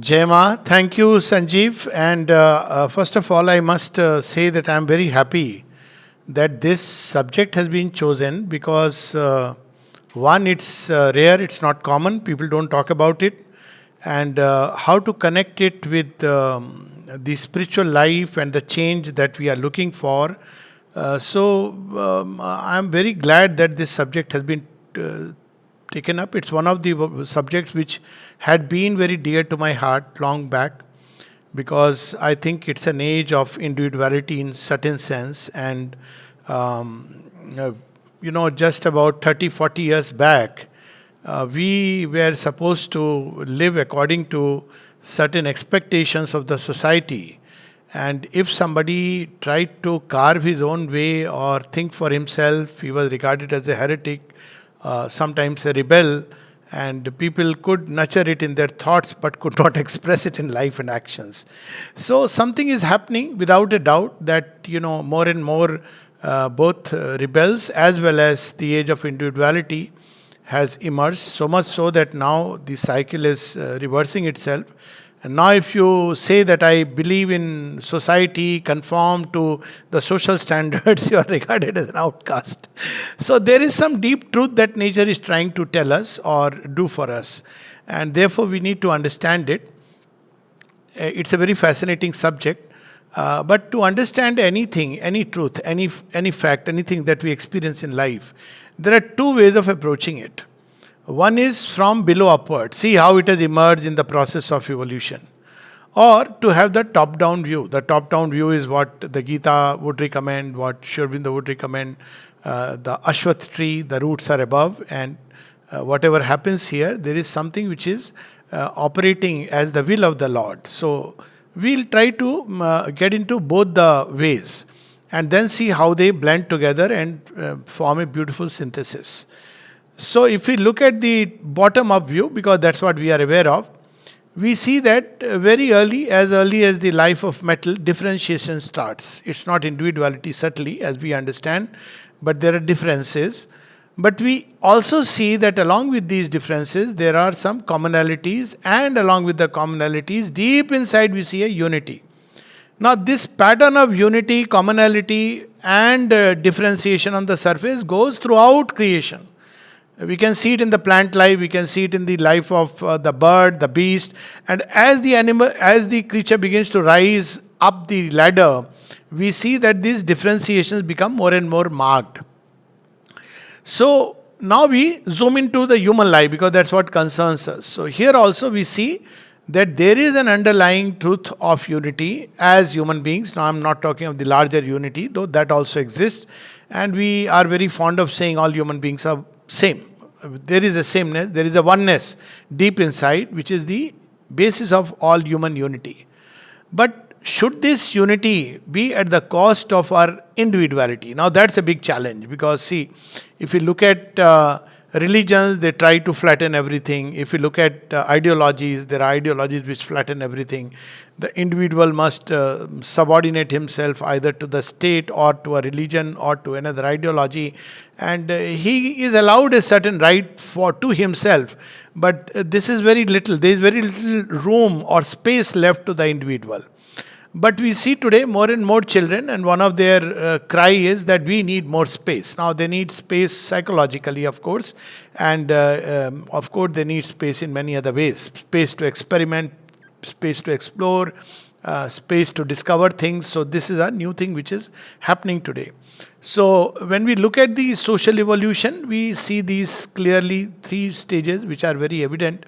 Jema, thank you, Sanjeev. And first of all, I must say that I'm very happy that this subject has been chosen because one, it's rare, it's not common, people don't talk about it, and how to connect it with the spiritual life and the change that we are looking for. I'm very glad that this subject has been uh, taken up. It's one of the subjects which had been very dear to my heart long back because I think it's an age of individuality in certain sense. And, um, uh, just about 30, 40 years back, we were supposed to live according to certain expectations of the society. And if somebody tried to carve his own way or think for himself, he was regarded as a heretic, sometimes a rebel, and people could nurture it in their thoughts but could not express it in life and actions. So something is happening without a doubt that more and more both rebels as well as the age of individuality has emerged, so much so that now the cycle is reversing itself. And now, if you say that I believe in society, conform to the social standards, you are regarded as an outcast. So, there is some deep truth that nature is trying to tell us or do for us. And therefore, we need to understand it. It's a very fascinating subject. But to understand anything, any truth, any fact, anything that we experience in life, there are two ways of approaching it. One is from below upward, see how it has emerged in the process of evolution. Or to have the top down view. The top down view is what the Gita would recommend, what Sri Aurobindo would recommend. The Ashwath tree, the roots are above, and whatever happens here, there is something which is operating as the will of the Lord. So we'll try to get into both the ways and then see how they blend together and form a beautiful synthesis. So, if we look at the bottom up view, because that's what we are aware of, we see that very early as the life of metal, differentiation starts. It's not individuality, certainly, as we understand, but there are differences. But we also see that along with these differences, there are some commonalities, and along with the commonalities, deep inside, we see a unity. Now, this pattern of unity, commonality, and differentiation on the surface goes throughout creation. We can see it in the plant life, we can see it in the life of the bird, the beast, and as the creature begins to rise up the ladder, we see that these differentiations become more and more marked. So now we zoom into the human life because that's what concerns us. So here also we see that there is an underlying truth of unity as human beings. Now I'm not talking of the larger unity, though that also exists, and we are very fond of saying all human beings are same. There is a sameness, there is a oneness deep inside, which is the basis of all human unity. But should this unity be at the cost of our individuality? Now, that's a big challenge because, see, if you look at religions, they try to flatten everything. If you look at ideologies, there are ideologies which flatten everything. The individual must subordinate himself either to the state or to a religion or to another ideology, and he is allowed a certain right for to himself. But this is very little. There is very little room or space left to the individual. But we see today more and more children, and one of their cry is that we need more space. Now, they need space psychologically, of course, and of course, they need space in many other ways, space to experiment, space to explore, space to discover things. So, this is a new thing which is happening today. So, when we look at the social evolution, we see these clearly three stages which are very evident.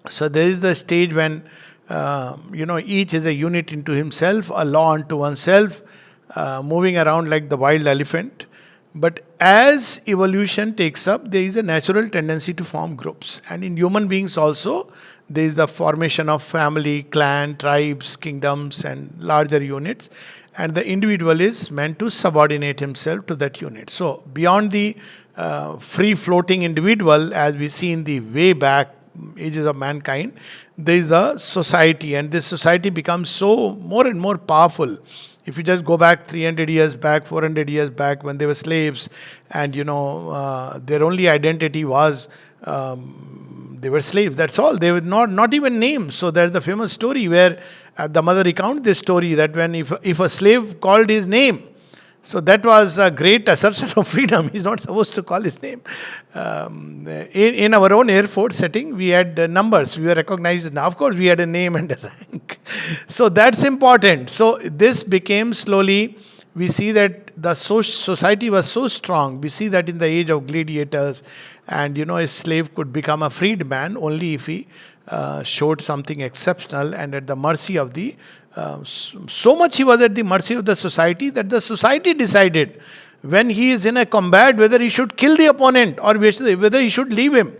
So, there is the stage when each is a unit into himself, a law unto oneself, moving around like the wild elephant. But as evolution takes up, there is a natural tendency to form groups. And in human beings also, there is the formation of family, clan, tribes, kingdoms, and larger units. And the individual is meant to subordinate himself to that unit. So, beyond the free floating individual, as we see in the way back ages of mankind, there is a society, and this society becomes so more and more powerful If you just go back 300 years back, 400 years back, when they were slaves, and their only identity was they were slaves. That's all. They were not even names. So there's the famous story where the mother recounts this story that when if a slave called his name, so that was a great assertion of freedom. He's not supposed to call his name. In our own Air Force setting, we had numbers. We were recognized. Now, of course, we had a name and a rank. So that's important. So this became slowly, we see that the society was so strong. We see that in the age of gladiators, and a slave could become a freed man only if he showed something exceptional and at the mercy of the so much he was at the mercy of the society that the society decided when he is in a combat whether he should kill the opponent or whether he should leave him.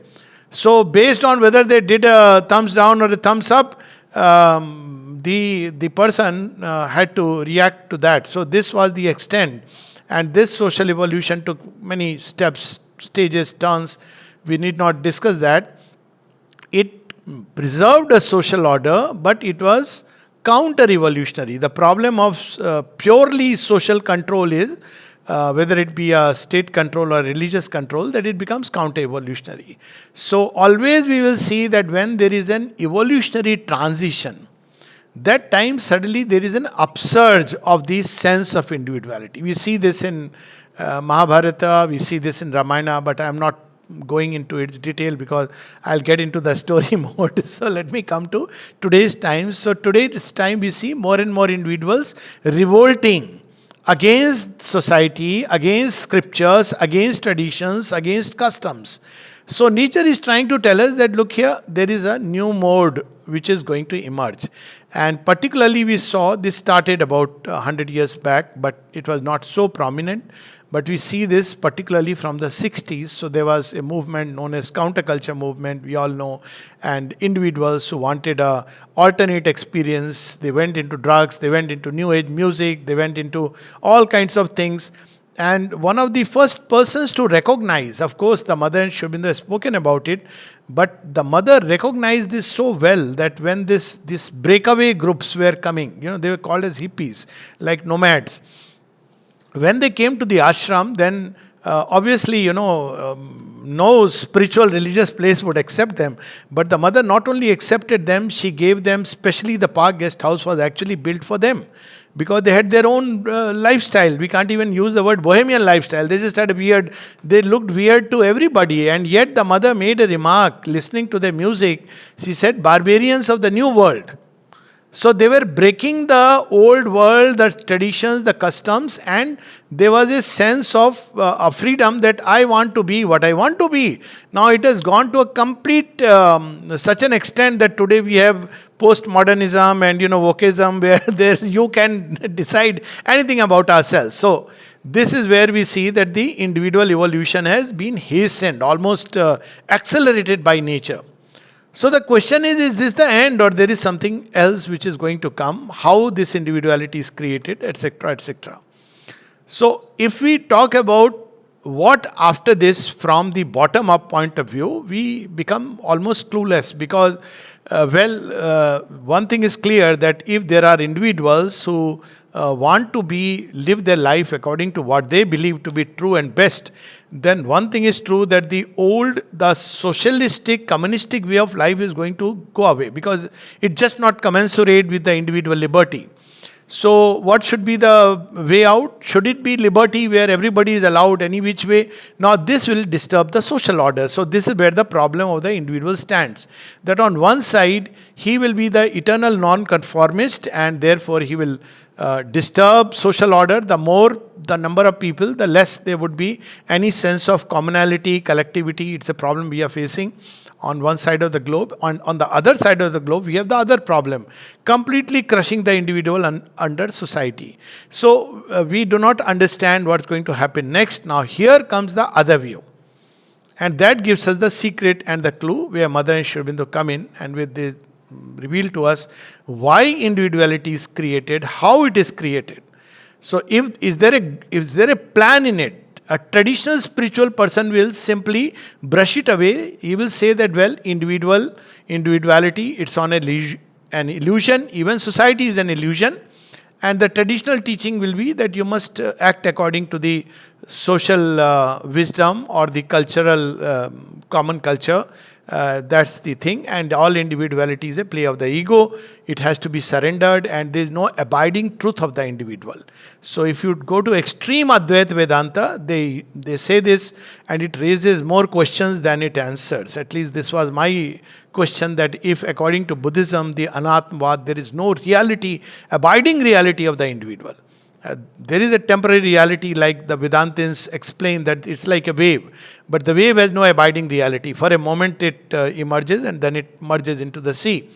So based on whether they did a thumbs down or a thumbs up, the person had to react to that. So this was the extent, and this social evolution took many steps, stages, turns. We need not discuss that. It preserved a social order, but it was counter-evolutionary. The problem of purely social control is, whether it be a state control or religious control, that it becomes counter-evolutionary. So always we will see that when there is an evolutionary transition, that time suddenly there is an upsurge of the sense of individuality. We see this in Mahabharata, we see this in Ramayana, but I am not going into its detail because I'll get into the story mode. So let me come to today's time. So today's time we see more and more individuals revolting against society, against scriptures, against traditions, against customs. So nature is trying to tell us that look here, there is a new mode which is going to emerge. And particularly we saw this started about 100 years back, but it was not so prominent. But we see this particularly from the 60s. So there was a movement known as counterculture movement, we all know, and individuals who wanted a alternate experience. They went into drugs, they went into new age music, they went into all kinds of things. And one of the first persons to recognize, of course, the mother and Shobinda have spoken about it, but the mother recognized this so well that when this breakaway groups were coming, they were called as hippies, like nomads. When they came to the ashram, then obviously, no spiritual religious place would accept them. But the mother not only accepted them, she gave them, especially the park guest house was actually built for them. Because they had their own lifestyle. We can't even use the word bohemian lifestyle. They just had they looked weird to everybody. And yet the mother made a remark, listening to their music. She said, barbarians of the new world. So they were breaking the old world, the traditions, the customs, and there was a sense of freedom that I want to be what I want to be. Now it has gone to a complete, such an extent that today we have postmodernism and wokeism where you can decide anything about ourselves. So this is where we see that the individual evolution has been hastened, almost accelerated by nature. So the question is this the end or there is something else which is going to come? How this individuality is created, etc., etc. So if we talk about what after this from the bottom up point of view, we become almost clueless because, one thing is clear that if there are individuals who want to live their life according to what they believe to be true and best, then one thing is true that the socialistic, communistic way of life is going to go away because it's just not commensurate with the individual liberty. So what should be the way out? Should it be liberty where everybody is allowed any which way? Now this will disturb the social order. So this is where the problem of the individual stands. That on one side, he will be the eternal non-conformist and therefore he will disturb social order. The more the number of people, the less there would be any sense of commonality, collectivity. It's a problem we are facing on one side of the globe. On the other side of the globe, we have the other problem, completely crushing the individual under society. So we do not understand what's going to happen next. Now here comes the other view. And that gives us the secret and the clue where Mother and Sri Aurobindo come in and with the reveal to us why individuality is created, how it is created. So is there a plan in it? A traditional spiritual person will simply brush it away. He will say that, individuality, it's on an illusion. Even society is an illusion. And the traditional teaching will be that you must act according to the social wisdom or the cultural common culture. That's the thing. And all individuality is a play of the ego. It has to be surrendered, and there is no abiding truth of the individual. So if you go to extreme Advaita Vedanta, they say this, and it raises more questions than it answers. At least this was my question, that if according to Buddhism, the Anatmavad, there is no reality, abiding reality of the individual. There is a temporary reality, like the Vedantins explain, that it's like a wave. But the wave has no abiding reality. For a moment it emerges and then it merges into the sea.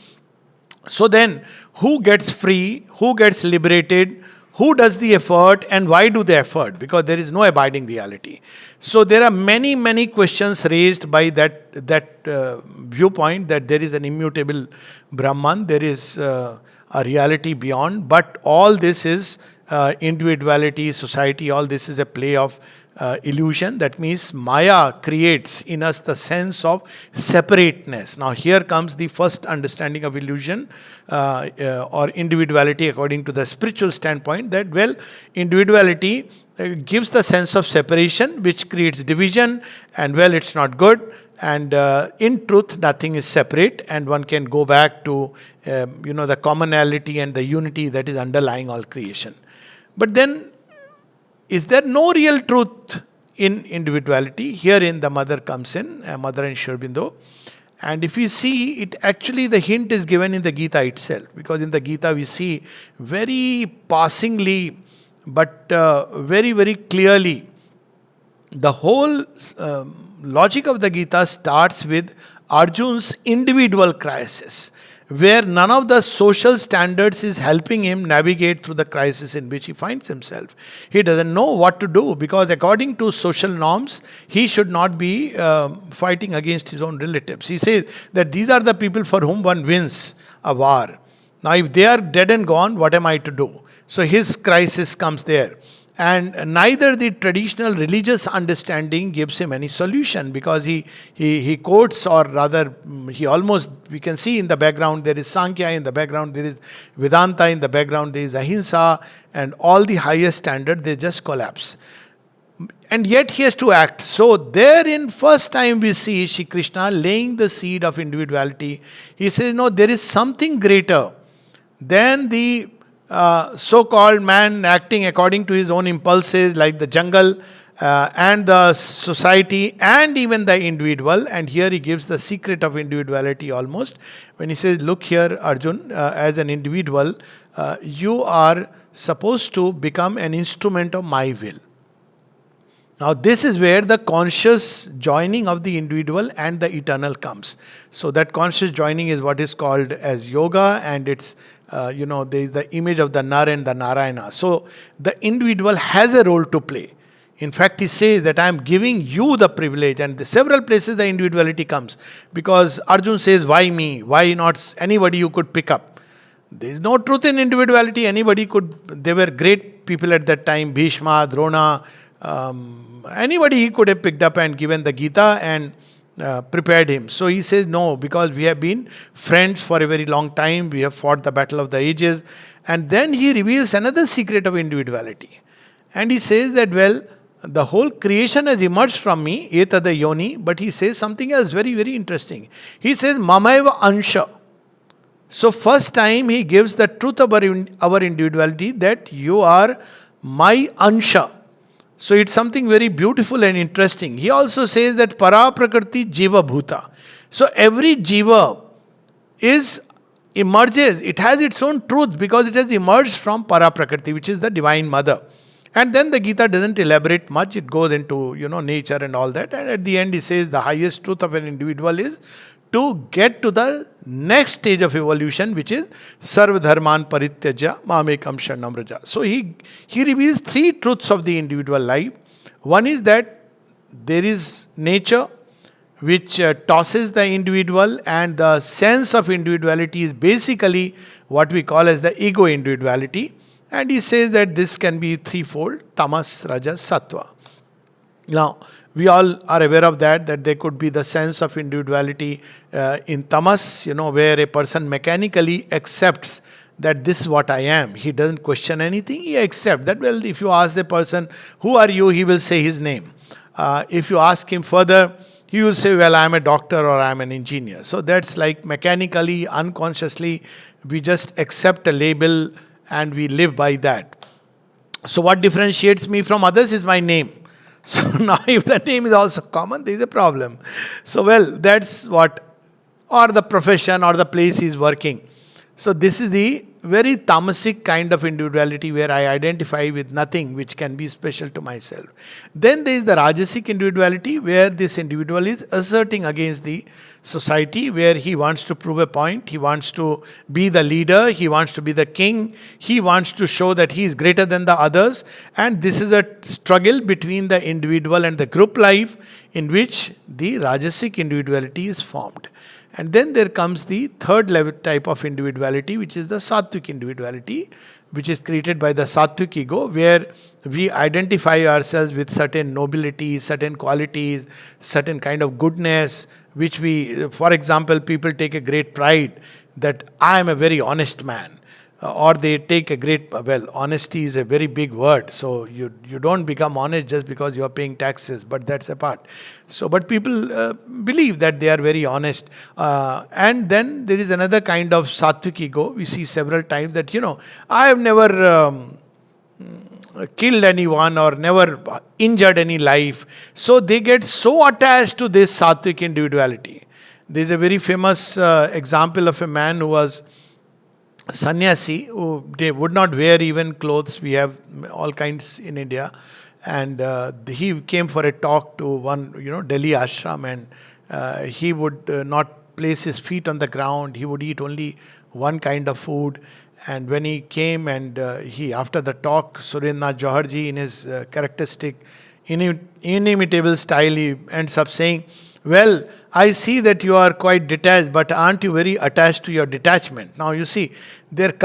So then, who gets free? Who gets liberated? Who does the effort, and why do the effort? Because there is no abiding reality. So there are many, many questions raised by that viewpoint, that there is an immutable Brahman, there is a reality beyond, but all this is individuality, society, all this is a play of illusion. That means Maya creates in us the sense of separateness. Now here comes the first understanding of illusion or individuality according to the spiritual standpoint, that well, individuality gives the sense of separation, which creates division, and well, it's not good. And in truth, nothing is separate, and one can go back to the commonality and the unity that is underlying all creation. But then, is there no real truth in individuality? Herein the mother comes in, Mother and Sri Aurobindo. And if we see it, actually the hint is given in the Gita itself. Because in the Gita we see very passingly, but very, very clearly, the whole logic of the Gita starts with Arjun's individual crisis, where none of the social standards is helping him navigate through the crisis in which he finds himself. He doesn't know what to do, because according to social norms, he should not be fighting against his own relatives. He says that these are the people for whom one wins a war. Now if they are dead and gone, what am I to do? So his crisis comes there. And neither the traditional religious understanding gives him any solution, because he quotes, or rather, he almost, we can see in the background there is Sankhya, in the background there is Vedanta, in the background there is Ahimsa, and all the highest standard, they just collapse. And yet he has to act. So therein, first time we see Shri Krishna laying the seed of individuality. He says, no, there is something greater than the so-called man acting according to his own impulses, like the jungle and the society and even the individual. And here he gives the secret of individuality almost, when he says, look here, Arjun, as an individual, you are supposed to become an instrument of my will. Now this is where the conscious joining of the individual and the eternal comes. So that conscious joining is what is called as yoga, and it's there is the image of the Nar and the Narayana. So the individual has a role to play. In fact, he says that I am giving you the privilege, and the several places the individuality comes. Because Arjun says, why me? Why not anybody you could pick up? There is no truth in individuality. Anybody could, they were great people at that time, Bhishma, Drona, anybody he could have picked up and given the Gita and prepared him. So he says, no, because we have been friends for a very long time, we have fought the battle of the ages. And then he reveals another secret of individuality. And he says that, well, the whole creation has emerged from me, etada yoni, but he says something else very, very interesting. He says, mamaiva ansha. So first time he gives the truth about our individuality, that you are my ansha. So it's something very beautiful and interesting. He also says that para prakriti jiva bhuta. So every jiva emerges, it has its own truth, because it has emerged from para prakriti, which is the divine mother. And then the Gita doesn't elaborate much, it goes into nature and all that. And at the end he says the highest truth of an individual is to get to the next stage of evolution, which is Sarva Dharman Parityaja Mamekam Sharanam Vraja. So he reveals three truths of the individual life. One is that there is nature which tosses the individual, and the sense of individuality is basically what we call as the ego individuality. And he says that this can be threefold: tamas, rajas, sattva. Now, we all are aware of that there could be the sense of individuality in tamas, where a person mechanically accepts that this is what I am. He doesn't question anything. He accepts that. Well, if you ask the person, who are you? He will say his name. If you ask him further, he will say, well, I'm a doctor or I'm an engineer. So that's like mechanically, unconsciously, we just accept a label and we live by that. So what differentiates me from others is my name. So now if the name is also common, there is a problem. So well, that's what, or the profession or the place he's working. So this is the very tamasic kind of individuality where I identify with nothing which can be special to myself. Then there is the rajasic individuality where this individual is asserting against the society, where he wants to prove a point, he wants to be the leader, he wants to be the king, he wants to show that he is greater than the others. And this is a struggle between the individual and the group life in which the rajasic individuality is formed. And then there comes the third level type of individuality, which is the sattvic individuality, which is created by the sattvic ego, where we identify ourselves with certain nobility, certain qualities, certain kind of goodness, which we, for example, people take a great pride that I am a very honest man. Or they take a great, well, honesty is a very big word. So you don't become honest just because you are paying taxes, but that's a part. So, but people believe that they are very honest. And then there is another kind of sattvic ego. We see several times that, I have never killed anyone or never injured any life. So they get so attached to this sattvic individuality. There is a very famous example of a man who was sannyasi, who they would not wear even clothes. We have all kinds in India. And he came for a talk to one, Delhi ashram, and he would not place his feet on the ground. He would eat only one kind of food. And when he came and he, after the talk, Surendranath Jauharji, in his characteristic, inimitable style, he ends up saying, well, I see that you are quite detached, but aren't you very attached to your detachment? Now you see, it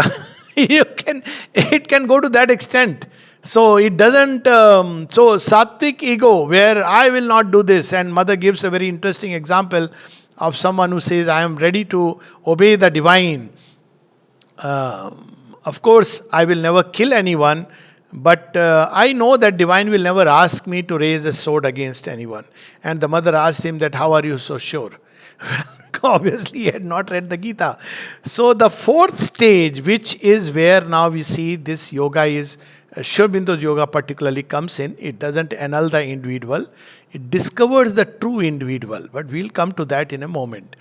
can go to that extent. So it doesn't, so sattvic ego, where I will not do this. And mother gives a very interesting example of someone who says, I am ready to obey the divine. Of course, I will never kill anyone, but I know that divine will never ask me to raise a sword against anyone. And the mother asked him that, how are you so sure? Obviously, he had not read the Gita. So the fourth stage, which is where now we see this yoga is, Sri Aurobindo's yoga particularly comes in. It doesn't annul the individual. It discovers the true individual. But we'll come to that in a moment.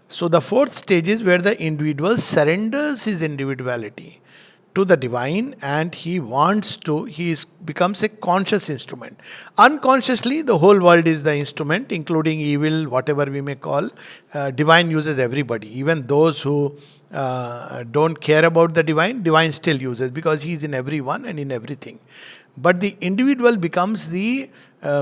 So the fourth stage is where the individual surrenders his individuality to the divine, and he becomes a conscious instrument. Unconsciously, the whole world is the instrument, including evil, whatever we may call. Divine uses everybody. Even those who don't care about the divine still uses, because he is in everyone and in everything. But the individual becomes the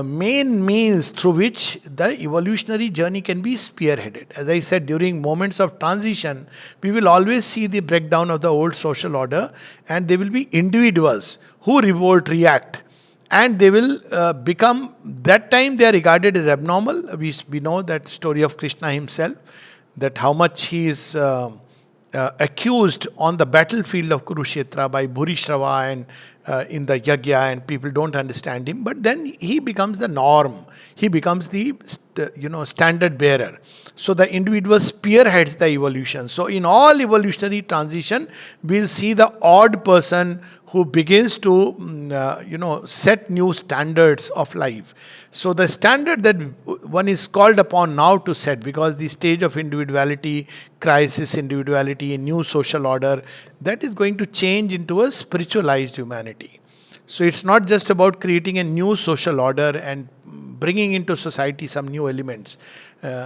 main means through which the evolutionary journey can be spearheaded. As I said, during moments of transition, we will always see the breakdown of the old social order, and there will be individuals who revolt, react, and they will become, that time they are regarded as abnormal. We know that story of Krishna himself, that how much he is accused on the battlefield of Kurukshetra by Bhurishrava and in the yagya, and people don't understand him. But then he becomes the norm. He becomes the standard bearer. So the individual spearheads the evolution. So in all evolutionary transition, we'll see the odd person who begins to set new standards of life. So the standard that one is called upon now to set, because the stage of individuality, crisis individuality, new social order, that is going to change into a spiritualized humanity. So it's not just about creating a new social order and bringing into society some new elements,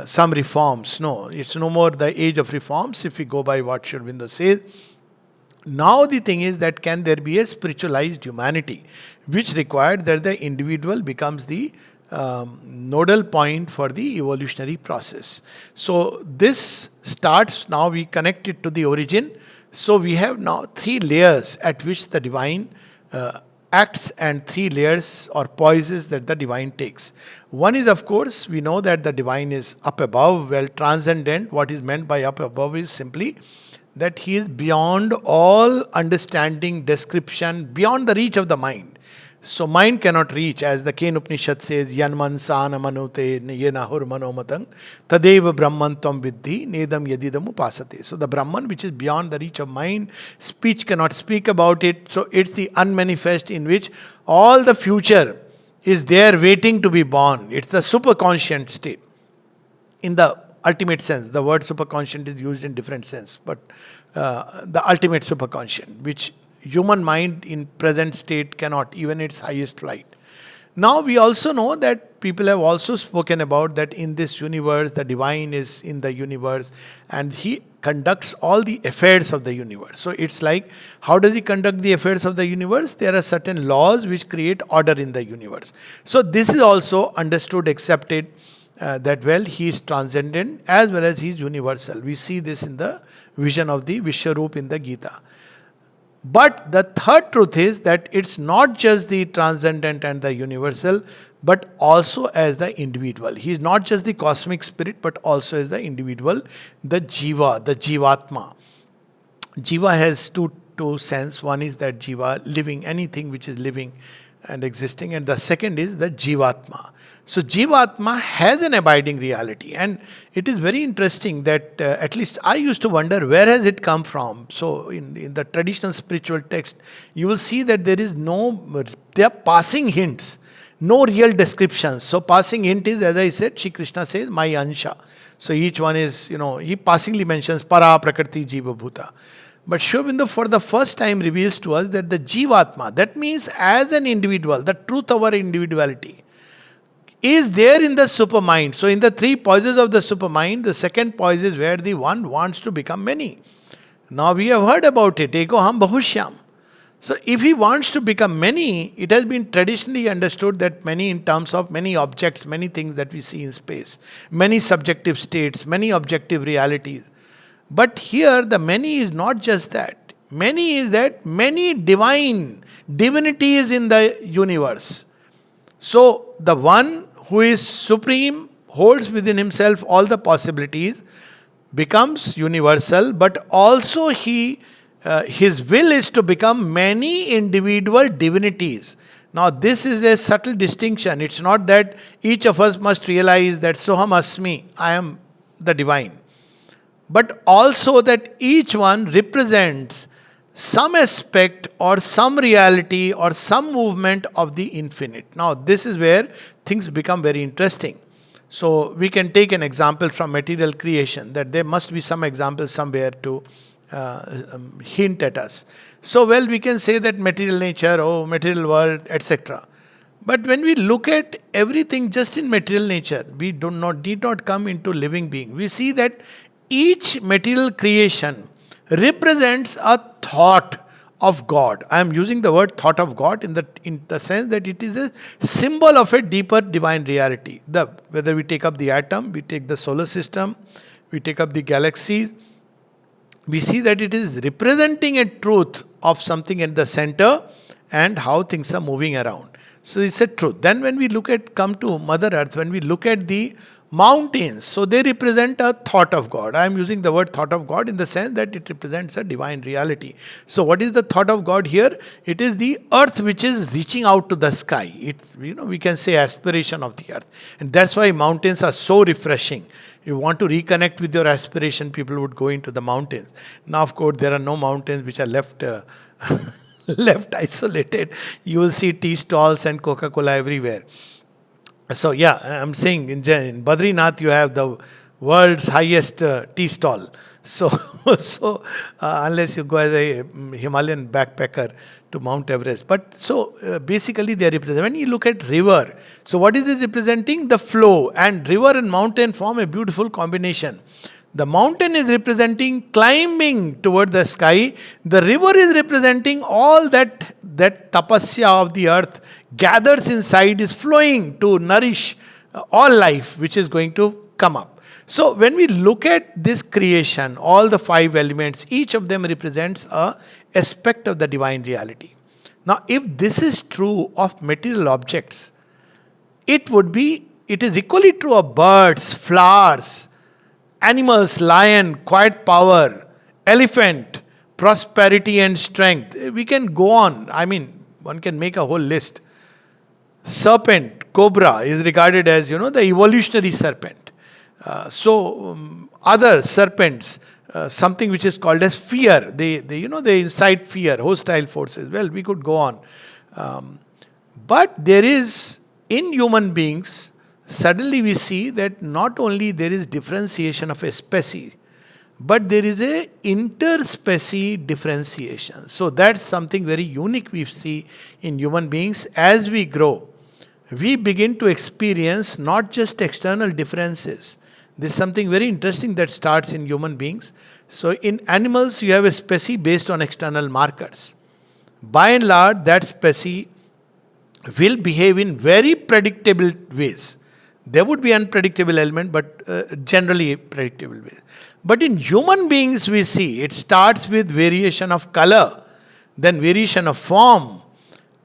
some reforms. No, it's no more the age of reforms, if we go by what Sri Aurobindo says. Now the thing is that can there be a spiritualized humanity, which required that the individual becomes the nodal point for the evolutionary process. So this starts, now we connect it to the origin. So we have now three layers at which the divine acts, and three layers or poises that the divine takes. One is, of course, we know that the divine is up above, well, transcendent. What is meant by up above is simply that he is beyond all understanding, description, beyond the reach of the mind. So mind cannot reach, as the Ken Upanishad says, Yanman sana manute yenahur manomatang tadeva brahman tvam viddhi nedam yadidam upasate. So the Brahman, which is beyond the reach of mind, speech cannot speak about it. So it's the unmanifest in which all the future is there waiting to be born. It's the superconscient state. In the ultimate sense, the word superconscient is used in different sense, but the ultimate superconscient, which human mind in present state cannot, even its highest flight. Now we also know that people have also spoken about that in this universe, the divine is in the universe and he conducts all the affairs of the universe. So it's like, how does he conduct the affairs of the universe? There are certain laws which create order in the universe. So this is also understood, accepted, that well, he is transcendent as well as he is universal. We see this in the vision of the Vishwarup in the Gita. But the third truth is that it's not just the transcendent and the universal, but also as the individual. He is not just the cosmic spirit, but also as the individual, the Jiva, the Jivatma. Jiva has two sense. One is that Jiva, living, anything which is living and existing, and the second is the Jivatma. So Jivatma has an abiding reality, and it is very interesting that at least I used to wonder, where has it come from? So in the traditional spiritual text, you will see that there are passing hints, no real descriptions. So passing hint is, as I said, Shri Krishna says, my ansha. So each one is, he passingly mentions para, prakriti, jiva, bhuta. But Sri Aurobindo for the first time reveals to us that the Jivatma, that means as an individual, the truth of our individuality, is there in the supermind. So in the three poises of the supermind, the second poise is where the one wants to become many. Now we have heard about it, eko ham bahushyam. So if he wants to become many, it has been traditionally understood that many in terms of many objects, many things that we see in space, many subjective states, many objective realities. But here the many is not just that. Many is that many divinity is in the universe. So the one who is supreme, holds within himself all the possibilities, becomes universal, but also his will is to become many individual divinities. Now this is a subtle distinction. It's not that each of us must realize that Soham Asmi, I am the divine. But also that each one represents some aspect or some reality or some movement of the infinite. Now this is where things become very interesting. So we can take an example from material creation, that there must be some example somewhere to hint at us. So well, we can say that material nature, material world, etc. But when we look at everything just in material nature, we need not come into living being. We see that each material creation represents a thought of God. I am using the word thought of God in the sense that it is a symbol of a deeper divine reality. Whether we take up the atom, we take the solar system, we take up the galaxies, we see that it is representing a truth of something at the center and how things are moving around. So it's a truth. Then when we come to Mother Earth, when we look at the mountains, so they represent a thought of God. I am using the word thought of God in the sense that it represents a divine reality. So what is the thought of God here? It is the earth which is reaching out to the sky. We can say aspiration of the earth. And that's why mountains are so refreshing. You want to reconnect with your aspiration, people would go into the mountains. Now, of course, there are no mountains which are left isolated. You will see tea stalls and Coca-Cola everywhere. So yeah, I'm saying in Badrinath you have the world's highest tea stall. So unless you go as a Himalayan backpacker to Mount Everest. But so basically they represent. When you look at river, so what is it representing? The flow. And river and mountain form a beautiful combination. The mountain is representing climbing toward the sky. The river is representing all that tapasya of the earth gathers inside, is flowing to nourish all life which is going to come up. So when we look at this creation, all the five elements, each of them represents a aspect of the divine reality. Now if this is true of material objects, it is equally true of birds, flowers, animals, lion, quiet power, elephant, prosperity and strength. We can go on. I mean, one can make a whole list. Serpent, cobra is regarded as, the evolutionary serpent. Other serpents, something which is called as fear. They incite fear, hostile forces. Well, we could go on. But there is, in human beings, suddenly we see that not only there is differentiation of a species, but there is a interspecies differentiation. So that's something very unique we see in human beings. As we grow, we begin to experience not just external differences. There's something very interesting that starts in human beings. So in animals, you have a species based on external markers. By and large, that species will behave in very predictable ways. There would be unpredictable element, but generally predictable ways. But in human beings, we see it starts with variation of color, then variation of form,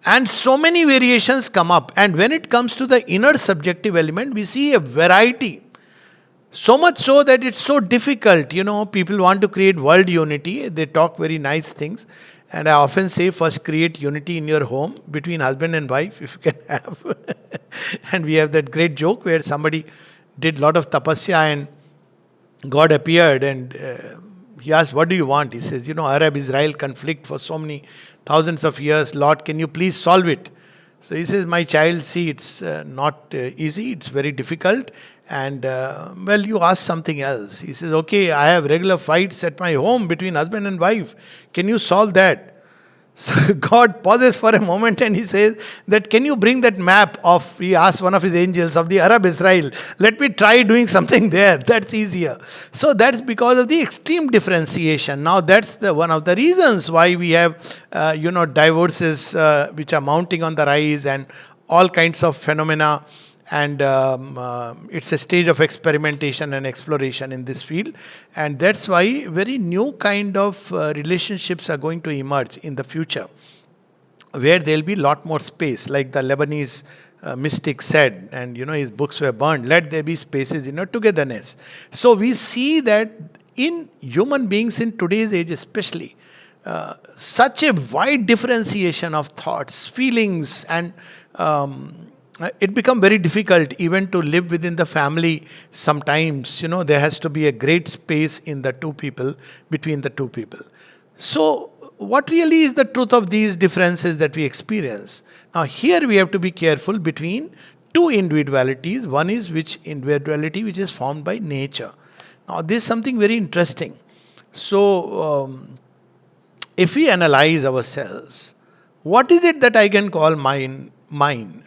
and so many variations come up. And when it comes to the inner subjective element, we see a variety. So much so that it's so difficult. People want to create world unity. They talk very nice things. And I often say, first create unity in your home between husband and wife, if you can have. And we have that great joke where somebody did a lot of tapasya and God appeared and he asked, what do you want? He says, Arab-Israel conflict for so many thousands of years. Lord, can you please solve it? So he says, my child, see, it's not easy. It's very difficult. And, you ask something else. He says, okay, I have regular fights at my home between husband and wife. Can you solve that? So God pauses for a moment and he says that, can you bring that map of, he asks one of his angels, of the Arab Israel. Let me try doing something there. That's easier. So that's because of the extreme differentiation. Now that's one of the reasons why we have, divorces which are mounting on the rise and all kinds of phenomena. And it's a stage of experimentation and exploration in this field. And that's why very new kind of relationships are going to emerge in the future, where there'll be a lot more space, like the Lebanese mystic said, and his books were burned, let there be spaces, togetherness. So we see that in human beings in today's age especially, such a wide differentiation of thoughts, feelings, and it becomes very difficult even to live within the family. Sometimes, there has to be a great space in the two people, between the two people. So, what really is the truth of these differences that we experience? Now, here we have to be careful between two individualities. One is which individuality which is formed by nature. Now, this is something very interesting. So, if we analyze ourselves, what is it that I can call mine?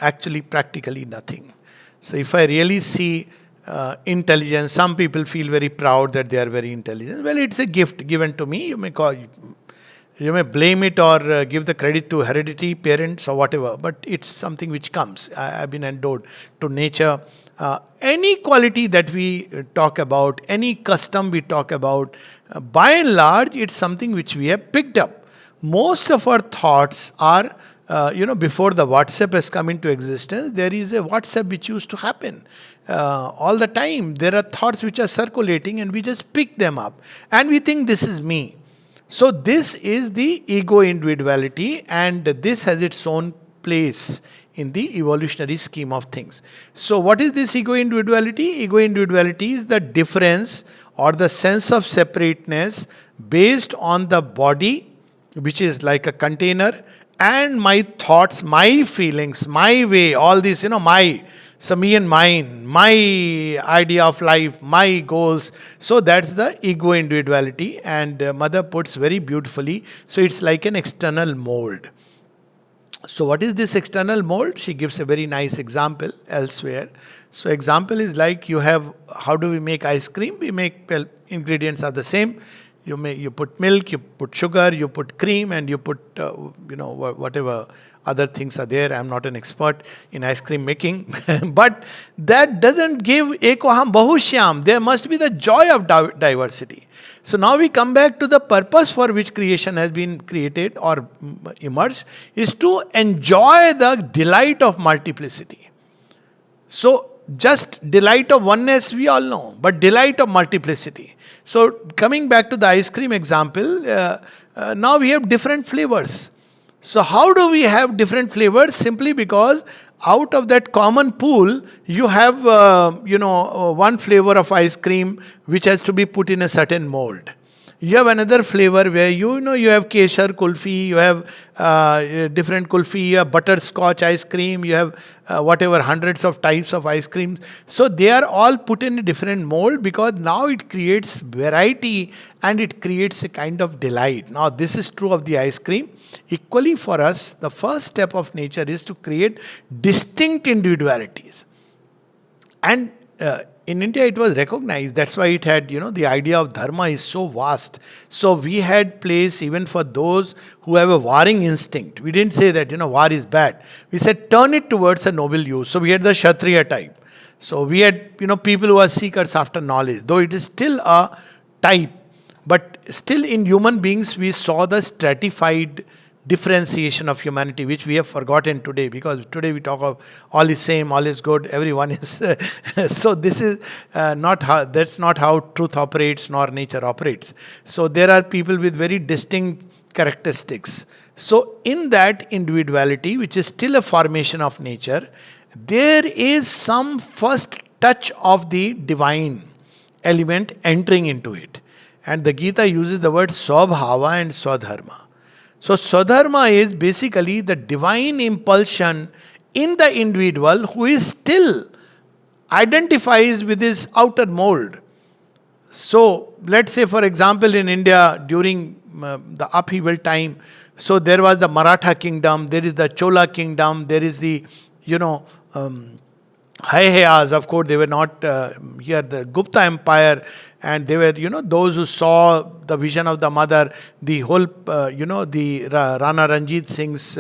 Actually, practically nothing. So if I really see intelligence, some people feel very proud that they are very intelligent. Well, it's a gift given to me. You may blame it or give the credit to heredity, parents or whatever, but it's something which comes. I've been endowed to nature. Any quality that we talk about, any custom we talk about, by and large, it's something which we have picked up. Most of our thoughts are before the WhatsApp has come into existence, there is a WhatsApp which used to happen. All the time, there are thoughts which are circulating and we just pick them up. And we think this is me. So this is the ego individuality, and this has its own place in the evolutionary scheme of things. So what is this ego individuality? Ego individuality is the difference or the sense of separateness based on the body, which is like a container, and my thoughts, my feelings, my way, all this, my, so me and mine, my idea of life, my goals. So that's the ego individuality, and Mother puts very beautifully. So it's like an external mold. So what is this external mold? She gives a very nice example elsewhere. So example is like you have, how do we make ice cream? We make, ingredients are the same. You put milk, you put sugar, you put cream, and you put, whatever other things are there. I'm not an expert in ice cream making. But that doesn't give ekoham bahushyam. There must be the joy of diversity. So now we come back to the purpose for which creation has been created or emerged, is to enjoy the delight of multiplicity. So just delight of oneness, we all know, but delight of multiplicity. So, coming back to the ice cream example, now we have different flavors. So, how do we have different flavors? Simply because out of that common pool, you have, one flavor of ice cream which has to be put in a certain mold. You have another flavor where you have kesar kulfi, you have different kulfi, you have butterscotch ice cream, you have whatever hundreds of types of ice creams. So they are all put in a different mold because now it creates variety and it creates a kind of delight. Now this is true of the ice cream. Equally for us, the first step of nature is to create distinct individualities. And in India, it was recognized. That's why it had, the idea of dharma is so vast. So we had place even for those who have a warring instinct. We didn't say that, war is bad. We said turn it towards a noble use. So we had the Kshatriya type. So we had, people who are seekers after knowledge, though it is still a type. But still in human beings, we saw the stratified differentiation of humanity, which we have forgotten today, because today we talk of all is same, all is good, everyone is. So this is that's not how truth operates nor nature operates. So there are people with very distinct characteristics. So in that individuality, which is still a formation of nature, there is some first touch of the divine element entering into it. And the Gita uses the word swabhava and swadharma. So Swadharma is basically the divine impulsion in the individual who is still identifies with his outer mold. So let's say, for example, in India during the upheaval time, so there was the Maratha kingdom, there is the Chola kingdom, there is the, Hayas, of course, they were not here, the Gupta Empire, and they were, those who saw the vision of the mother, the whole, the Rana Ranjit Singh's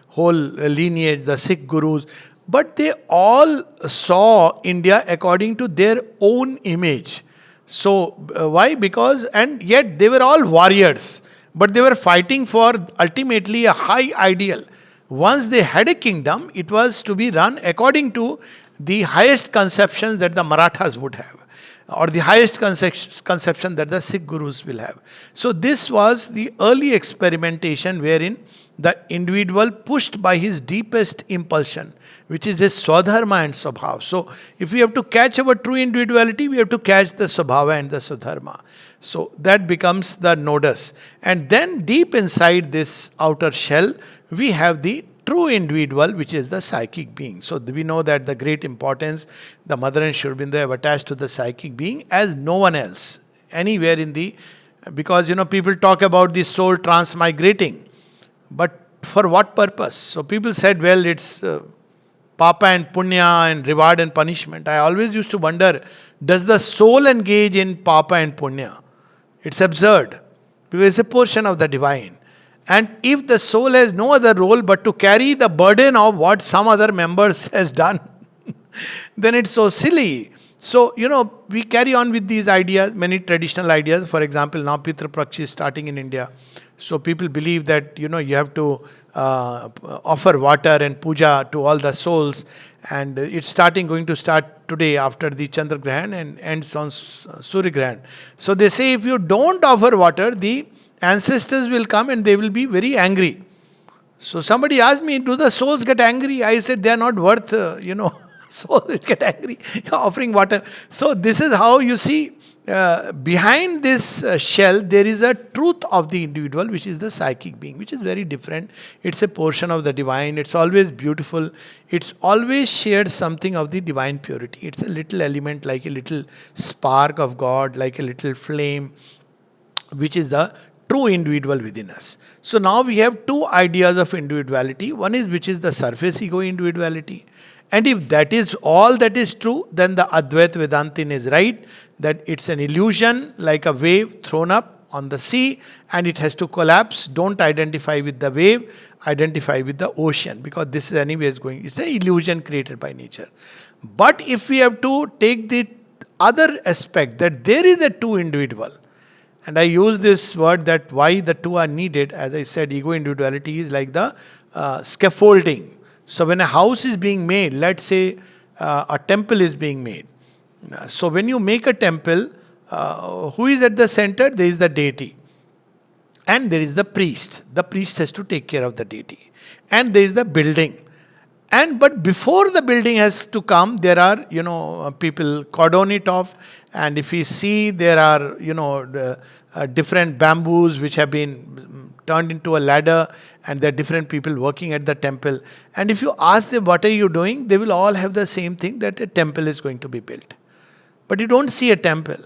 whole lineage, the Sikh gurus. But they all saw India according to their own image. So, why? Because, and yet they were all warriors, but they were fighting for ultimately a high ideal. Once they had a kingdom, it was to be run according to the highest conceptions that the Marathas would have, or the highest conception that the Sikh gurus will have. So this was the early experimentation wherein the individual pushed by his deepest impulsion, which is his swadharma and swabhav. So if we have to catch our true individuality, we have to catch the swabhava and the swadharma. So that becomes the nodus. And then deep inside this outer shell, we have the true individual, which is the psychic being. So we know that the great importance the mother and Sri Aurobindo have attached to the psychic being as no one else anywhere in the, because people talk about the soul transmigrating, but for what purpose? So people said, well, it's papa and punya and reward and punishment. I always used to wonder, does the soul engage in papa and punya? It's absurd, because it's a portion of the divine. And if the soul has no other role but to carry the burden of what some other members has done, then it's so silly. So, we carry on with these ideas, many traditional ideas. For example, now Pitra Prakshi is starting in India. So people believe that, you have to offer water and puja to all the souls. And it's going to start today after the Chandra Grahan and ends on Surya Grahan. So they say if you don't offer water, the ancestors will come and they will be very angry. So somebody asked me, do the souls get angry? I said, they are not worth, souls will get angry. You're offering water. So this is how you see, behind this shell, there is a truth of the individual, which is the psychic being, which is very different. It's a portion of the divine. It's always beautiful. It's always shared something of the divine purity. It's a little element, like a little spark of God, like a little flame, which is the true individual within us. So now we have two ideas of individuality. One is which is the surface ego individuality. And if that is all that is true, then the Advaita Vedantin is right, that it's an illusion like a wave thrown up on the sea and it has to collapse. Don't identify with the wave, identify with the ocean, because this is anyways going, it's an illusion created by nature. But if we have to take the other aspect, that there is a true individual, and I use this word that why the two are needed. As I said, ego individuality is like the scaffolding. So when a house is being made, let's say a temple is being made. So when you make a temple, who is at the center? There is the deity. And there is the priest. The priest has to take care of the deity. And there is the building. And but before the building has to come, there are, people cordon it off. And if we see, there are, different bamboos which have been turned into a ladder, and there are different people working at the temple. And if you ask them, what are you doing? They will all have the same thing, that a temple is going to be built. But you don't see a temple.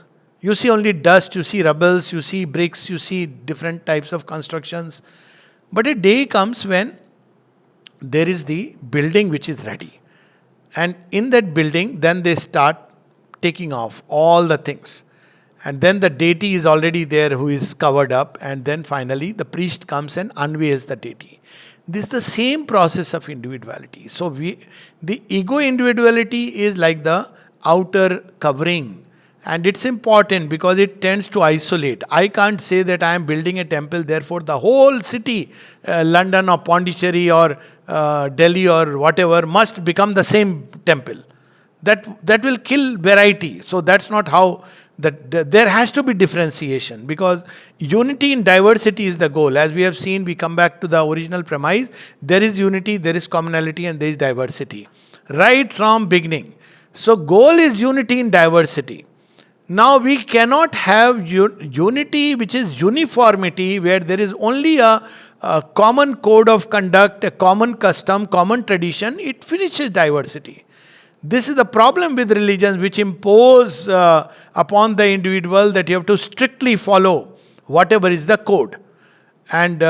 You see only dust, you see rubbles, you see bricks, you see different types of constructions. But a day comes when there is the building which is ready. And in that building, then they start taking off all the things. And then the deity is already there who is covered up. And then finally the priest comes and unveils the deity. This is the same process of individuality. So the ego individuality is like the outer covering. And it's important because it tends to isolate. I can't say that I am building a temple, therefore the whole city, London or Pondicherry or Delhi or whatever, must become the same temple. That will kill variety. So that's not how. There has to be differentiation, because unity in diversity is the goal. As we have seen, we come back to the original premise. There is unity, there is commonality, and there is diversity. Right from beginning. So goal is unity in diversity. Now we cannot have unity which is uniformity, where there is only a common code of conduct, a common custom, common tradition. It finishes diversity. This is the problem with religions, which impose upon the individual that you have to strictly follow whatever is the code. And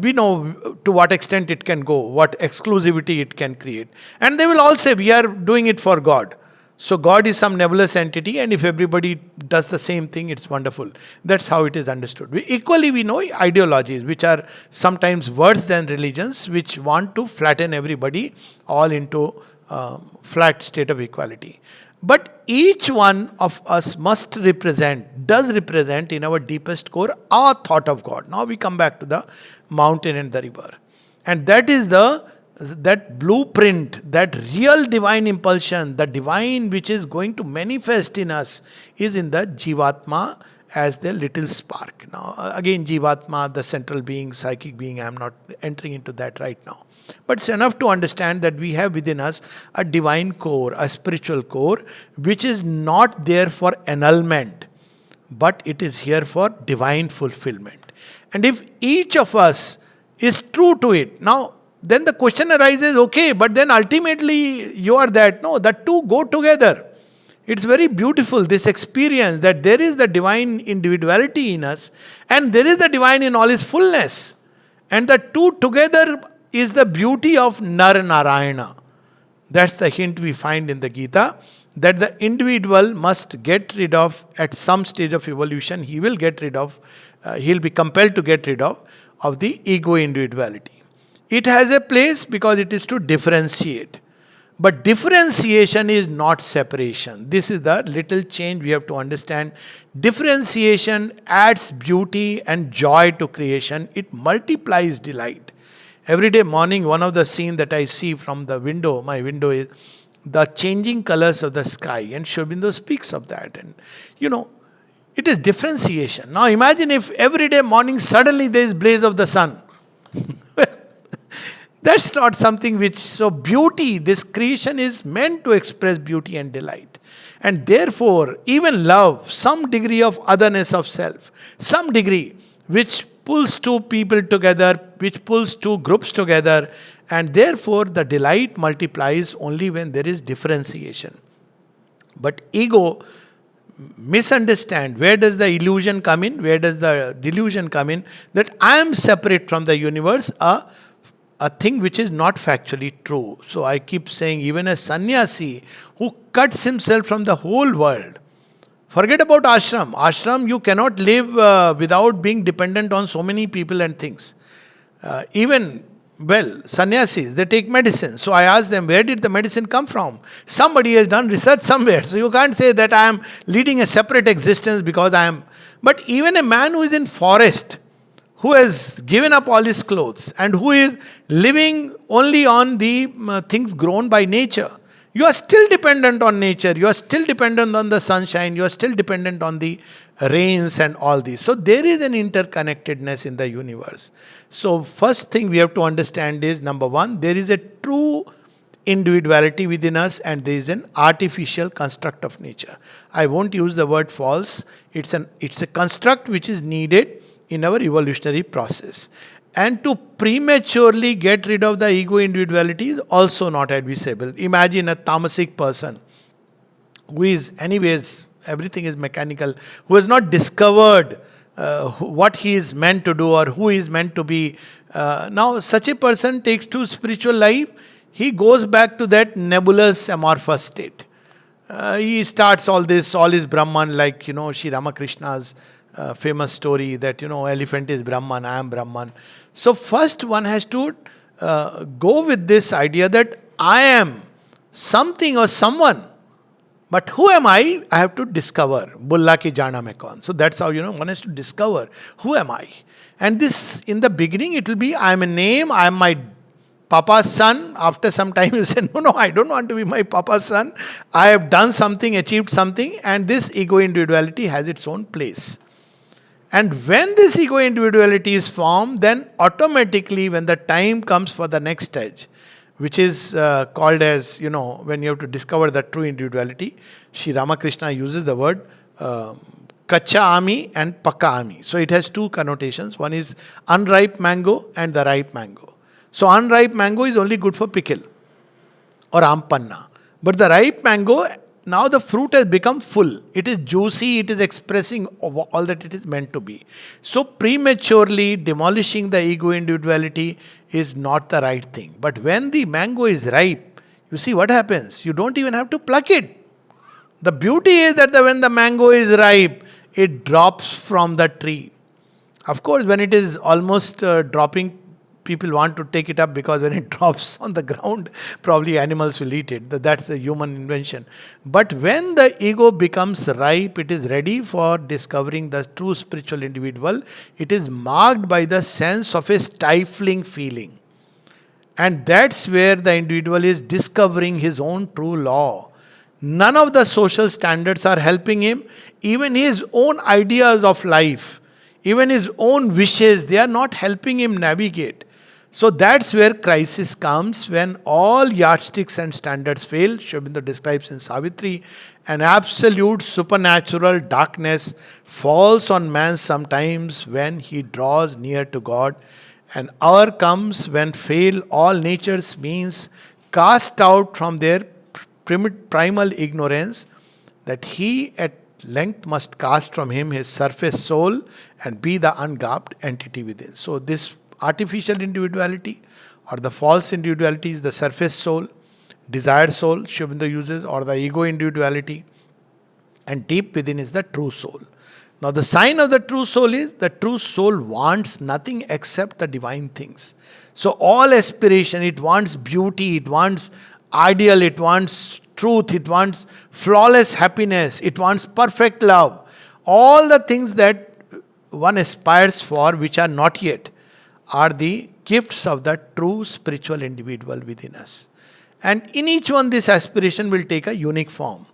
we know to what extent it can go, what exclusivity it can create. And they will all say, we are doing it for God. So God is some nebulous entity, and if everybody does the same thing, it's wonderful. That's how it is understood. Equally, we know ideologies, which are sometimes worse than religions, which want to flatten everybody all into flat state of equality. But each one of us does represent in our deepest core our thought of God. Now we come back to the mountain and the river. And that is that blueprint, that real divine impulsion, the divine which is going to manifest in us, is in the Jivatma as the little spark. Now again, Jivatma, the central being, psychic being, I am not entering into that right now. But it's enough to understand that we have within us a divine core, a spiritual core, which is not there for annulment, but it is here for divine fulfillment. And if each of us is true to it, now then the question arises, okay, but then ultimately you are that. No, the two go together. It's very beautiful, this experience that there is the divine individuality in us and there is the divine in all its fullness. And the two together is the beauty of Nar Narayana. That's the hint we find in the Gita, that the individual must get rid of, at some stage of evolution, he'll be compelled to get rid of the ego individuality. It has a place because it is to differentiate. But differentiation is not separation. This is the little change we have to understand. Differentiation adds beauty and joy to creation. It multiplies delight. Every day morning, one of the scenes that I see from the window, my window, is the changing colors of the sky. And Sri Aurobindo speaks of that. And, it is differentiation. Now imagine if every day morning suddenly there is blaze of the sun. That's not something which, so beauty, this creation is meant to express beauty and delight. And therefore, even love, some degree of otherness of self, some degree which pulls two people together, which pulls two groups together, and therefore the delight multiplies only when there is differentiation. But ego misunderstand. Where does the illusion come in? Where does the delusion come in? That I am separate from the universe, a thing which is not factually true. So I keep saying, even a sannyasi who cuts himself from the whole world, forget about ashram. Ashram, you cannot live without being dependent on so many people and things. Sannyasis, they take medicine. So I ask them, where did the medicine come from? Somebody has done research somewhere. So you can't say that I am leading a separate existence because I am. But even a man who is in forest, who has given up all his clothes and who is living only on the things grown by nature, You are still dependent on nature, you are still dependent on the sunshine, you are still dependent on the rains and all these. So there is an interconnectedness in the universe. So first thing we have to understand is, number one, there is a true individuality within us, and there is an artificial construct of nature. I won't use the word false. It's a construct which is needed in our evolutionary process. And to prematurely get rid of the ego individuality is also not advisable. Imagine a tamasic person who is, anyways, everything is mechanical, who has not discovered what he is meant to do or who he is meant to be. Now, such a person takes to spiritual life, he goes back to that nebulous amorphous state. He starts all this, all is Brahman, like, Sri Ramakrishna's famous story that, elephant is Brahman, I am Brahman. So first one has to go with this idea that I am something or someone. But who am I? I have to discover. Bulla ki jana mein kaun. So that's how, one has to discover, who am I? And this, in the beginning, it will be, I am a name, I am my papa's son. After some time you say, no, I don't want to be my papa's son. I have done something, achieved something, and this ego individuality has its own place. And when this ego individuality is formed, then automatically when the time comes for the next stage, which is called as, when you have to discover the true individuality, Sri Ramakrishna uses the word kacha ami and pakka ami. So it has two connotations. One is unripe mango and the ripe mango. So unripe mango is only good for pickle or ampanna. But the ripe mango, now the fruit has become full. It is juicy, it is expressing all that it is meant to be. So prematurely demolishing the ego individuality is not the right thing. But when the mango is ripe, you see what happens? You don't even have to pluck it. The beauty is that when the mango is ripe, it drops from the tree. Of course, when it is almost dropping, people want to take it up because when it drops on the ground, probably animals will eat it. That's the human invention. But when the ego becomes ripe, it is ready for discovering the true spiritual individual. It is marked by the sense of a stifling feeling. And that's where the individual is discovering his own true law. None of the social standards are helping him. Even his own ideas of life, even his own wishes, they are not helping him navigate. So that's where crisis comes, when all yardsticks and standards fail. Sri Aurobindo describes in Savitri, an absolute supernatural darkness falls on man sometimes when he draws near to God. An hour comes when fail all nature's means, cast out from their primal ignorance, that he at length must cast from him his surface soul and be the ungarbed entity within. So this artificial individuality or the false individuality is the surface soul, desired soul, Sri Aurobindo uses, or the ego individuality, and deep within is the true soul. Now the sign of the true soul is, the true soul wants nothing except the divine things. So all aspiration, it wants beauty, it wants ideal, it wants truth, it wants flawless happiness, it wants perfect love. All the things that one aspires for, which are not yet, are the gifts of the true spiritual individual within us. And in each one, this aspiration will take a unique form.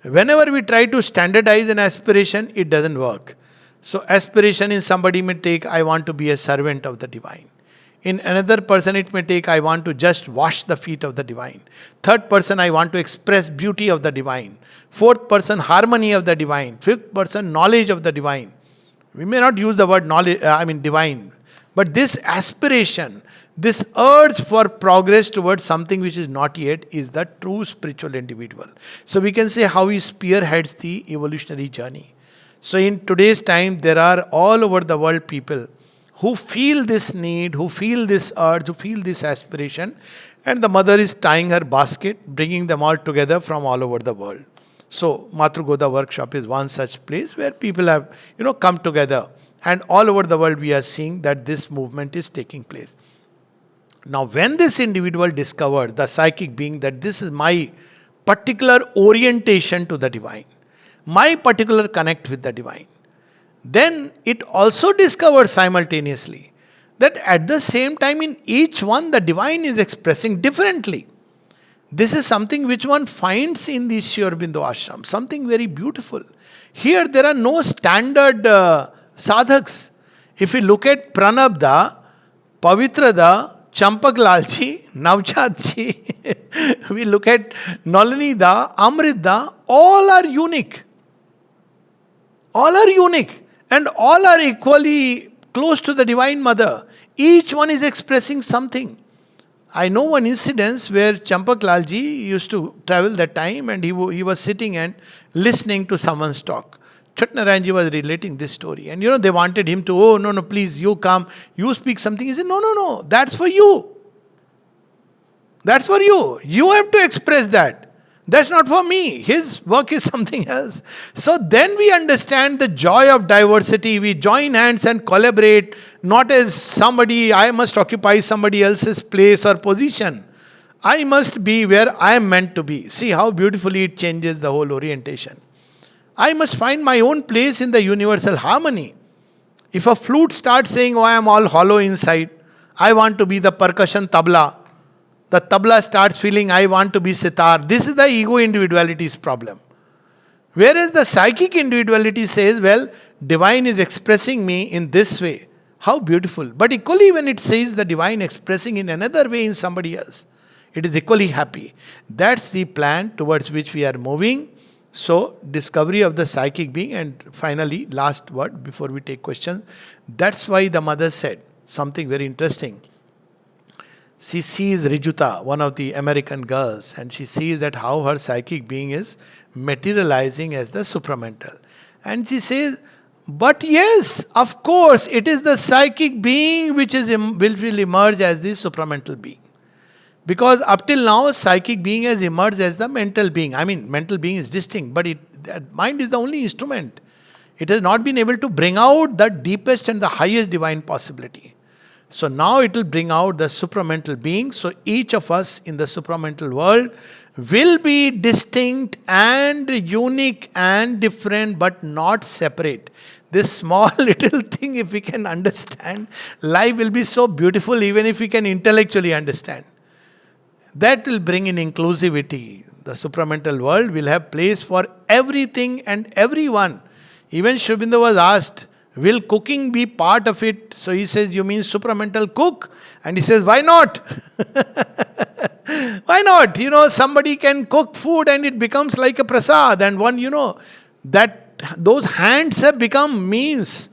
Whenever we try to standardize an aspiration, it doesn't work. So aspiration in somebody may take, I want to be a servant of the divine. In another person, it may take, I want to just wash the feet of the divine. Third person, I want to express beauty of the divine. Fourth person, harmony of the divine. Fifth person, knowledge of the divine. We may not use the word knowledge, divine. But this aspiration, this urge for progress towards something which is not yet, is the true spiritual individual. So we can say how he spearheads the evolutionary journey. So in today's time, there are all over the world people who feel this need, who feel this urge, who feel this aspiration, and the mother is tying her basket, bringing them all together from all over the world. So Matrugoda Workshop is one such place where people have, come together. And all over the world we are seeing that this movement is taking place. Now when this individual discovered, the psychic being, that this is my particular orientation to the divine, my particular connect with the divine, then it also discovered simultaneously that at the same time in each one the divine is expressing differently. This is something which one finds in the Sri Aurobindo ashram, something very beautiful. Here there are no standard sadhaks. If you look at Pranabda, Pavitrada, Champaklalji, Navchatji, we look at Nalanida, Amrita, all are unique. All are unique and all are equally close to the Divine Mother. Each one is expressing something. I know one incident where Champaklalji used to travel that time and he was sitting and listening to someone's talk. Chatnaranji was relating this story. And they wanted him to, oh, no, please, you come, you speak something. He said, no, that's for you. That's for you. You have to express that. That's not for me. His work is something else. So then we understand the joy of diversity. We join hands and collaborate, not as somebody, I must occupy somebody else's place or position. I must be where I am meant to be. See how beautifully it changes the whole orientation. I must find my own place in the universal harmony. If a flute starts saying, oh, I am all hollow inside, I want to be the percussion tabla. The tabla starts feeling, I want to be sitar. This is the ego individuality's problem. Whereas the psychic individuality says, well, divine is expressing me in this way. How beautiful. But equally when it says the divine expressing in another way in somebody else, it is equally happy. That's the plan towards which we are moving. So, discovery of the psychic being, and finally, last word before we take questions. That's why the mother said something very interesting. She sees Rijuta, one of the American girls, and she sees that how her psychic being is materializing as the supramental. And she says, but yes, of course, it is the psychic being which will emerge as the supramental being. Because up till now, psychic being has emerged as the mental being. I mean, mental being is distinct, but mind is the only instrument. It has not been able to bring out the deepest and the highest divine possibility. So now it will bring out the supramental being. So each of us in the supramental world will be distinct and unique and different, but not separate. This small little thing, if we can understand, life will be so beautiful even if we can intellectually understand. That will bring in inclusivity. The supramental world will have place for everything and everyone. Even Sri Aurobindo was asked, will cooking be part of it? So he says, you mean supramental cook? And he says, why not? Why not? Somebody can cook food and it becomes like a prasad. And one, that those hands have become means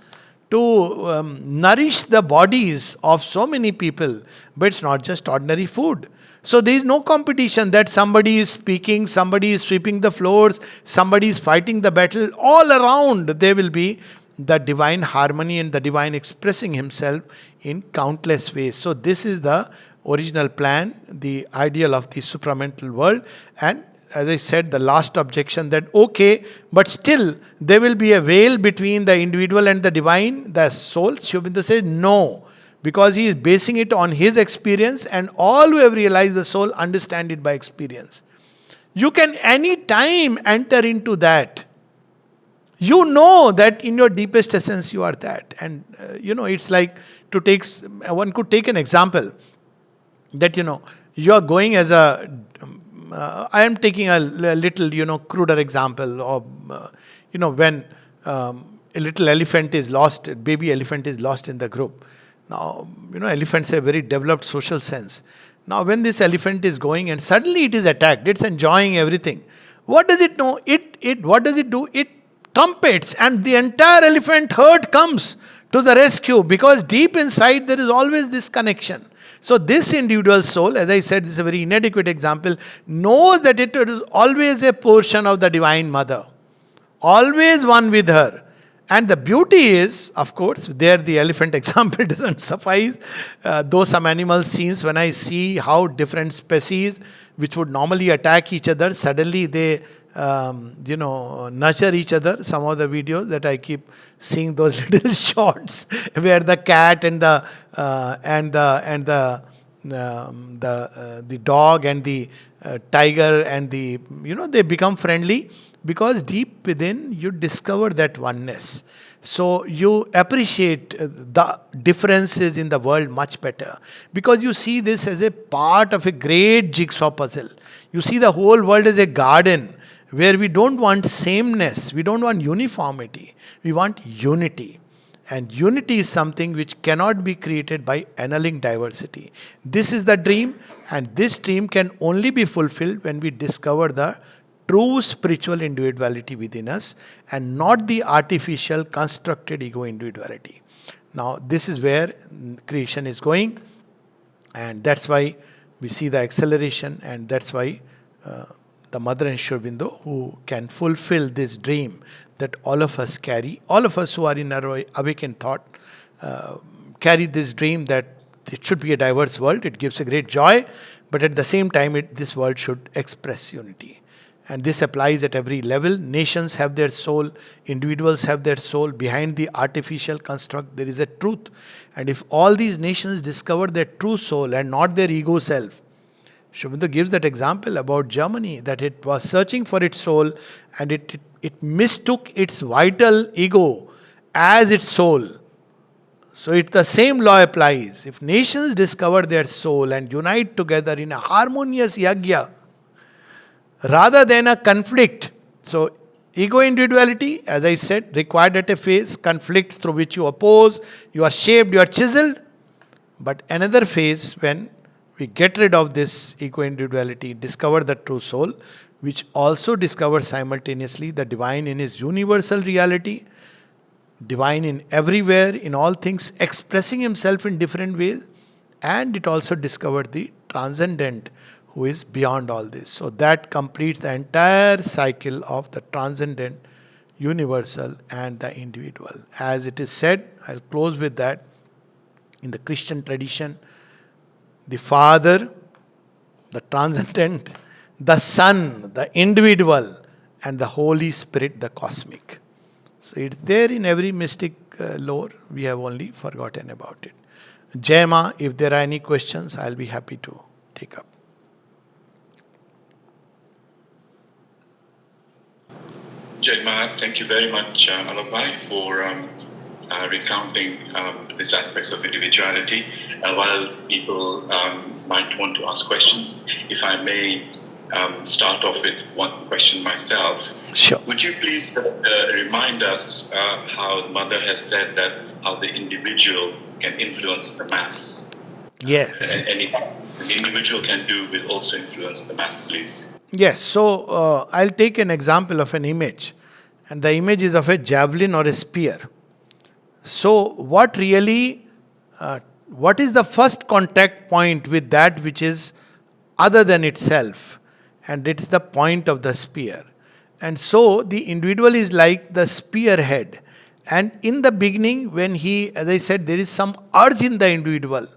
to nourish the bodies of so many people. But it's not just ordinary food. So there is no competition that somebody is speaking, somebody is sweeping the floors, somebody is fighting the battle. All around there will be the divine harmony and the divine expressing himself in countless ways. So this is the original plan, the ideal of the supramental world. And as I said, the last objection that okay, but still there will be a veil between the individual and the divine, the soul. Sri Aurobindo says no. Because he is basing it on his experience, and all who have realized the soul understand it by experience. You can any time enter into that. You know that in your deepest essence you are that. And it's like one could take an example that you are going as a I am taking a little cruder example of when a little elephant is lost, a baby elephant is lost in the group. Now, elephants have very developed social sense. Now, when this elephant is going and suddenly it is attacked, it's enjoying everything. What does it know? What does it do? It trumpets and the entire elephant herd comes to the rescue because deep inside there is always this connection. So this individual soul, as I said, this is a very inadequate example, knows that it is always a portion of the Divine Mother. Always one with her. And the beauty is, of course, there the elephant example doesn't suffice. Though some animal scenes, when I see how different species, which would normally attack each other, suddenly they, nurture each other. Some of the videos that I keep seeing those little shots where the cat and the dog and the tiger and they become friendly. Because deep within you discover that oneness. So you appreciate the differences in the world much better. Because you see this as a part of a great jigsaw puzzle. You see the whole world as a garden where we don't want sameness, we don't want uniformity, we want unity. And unity is something which cannot be created by annulling diversity. This is the dream, and this dream can only be fulfilled when we discover the true spiritual individuality within us and not the artificial constructed ego individuality. Now, this is where creation is going, and that's why we see the acceleration, and that's why the mother and Sri Aurobindo, who can fulfill this dream that all of us carry, all of us who are in our awakened thought, carry this dream that it should be a diverse world. It gives a great joy, but at the same time, this world should express unity. And this applies at every level. Nations have their soul, individuals have their soul. Behind the artificial construct, there is a truth. And if all these nations discover their true soul and not their ego self, Sri Aurobindo gives that example about Germany, that it was searching for its soul and it mistook its vital ego as its soul. So the same law applies. If nations discover their soul and unite together in a harmonious yagya, rather than a conflict. So ego individuality, as I said, required at a phase, conflicts through which you oppose, you are shaped, you are chiseled. But another phase when we get rid of this ego individuality, discover the true soul, which also discovers simultaneously the divine in his universal reality, divine in everywhere, in all things, expressing himself in different ways, and it also discovered the transcendent who is beyond all this. So that completes the entire cycle of the transcendent, universal, and the individual. As it is said, I'll close with that, in the Christian tradition, the Father, the transcendent, the Son, the individual, and the Holy Spirit, the cosmic. So it's there in every mystic lore. We have only forgotten about it. Jai Ma, if there are any questions, I'll be happy to take up. Jai Ma, thank you very much, Alok Bhai, for recounting these aspects of individuality. While people might want to ask questions, if I may start off with one question myself. Sure. Would you please remind us how the Mother has said that how the individual can influence the mass? Yes. And anything the individual can do will also influence the mass, please. Yes, so I'll take an example of an image, and the image is of a javelin or a spear. So, what is the first contact point with that which is other than itself? And it's the point of the spear. And so, the individual is like the spearhead. And in the beginning, when as I said, there is some urge in the individual,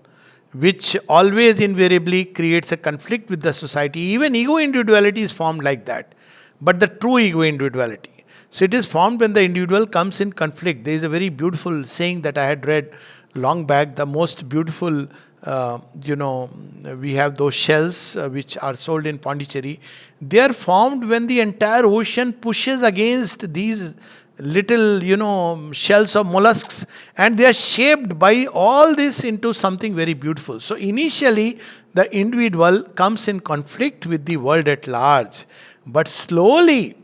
which always invariably creates a conflict with the society. Even ego individuality is formed like that. But the true ego individuality. So it is formed when the individual comes in conflict. There is a very beautiful saying that I had read long back. The most beautiful, we have those shells which are sold in Pondicherry. They are formed when the entire ocean pushes against these little, shells of mollusks, and they are shaped by all this into something very beautiful. So initially, the individual comes in conflict with the world at large. But slowly,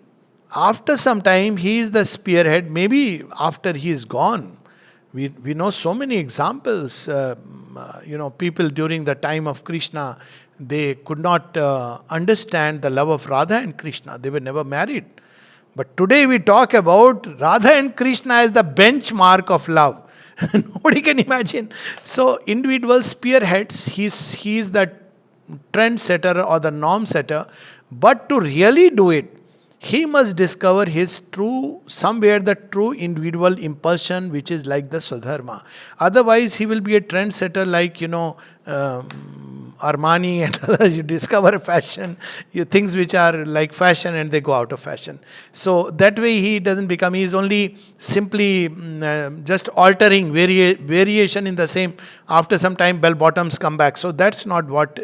after some time, he is the spearhead. Maybe after he is gone. We know so many examples. People during the time of Krishna, they could not understand the love of Radha and Krishna. They were never married. But today we talk about Radha and Krishna as the benchmark of love. Nobody can imagine. So individual spearheads, he is the trendsetter or the norm setter. But to really do it, he must discover his somewhere the true individual impulsion, which is like the Swadharma. Otherwise, he will be a trendsetter like, Armani and others. You discover fashion, things which are like fashion and they go out of fashion. So that way he doesn't become, he is only simply just altering variation in the same. After some time, bell bottoms come back. So that's not what,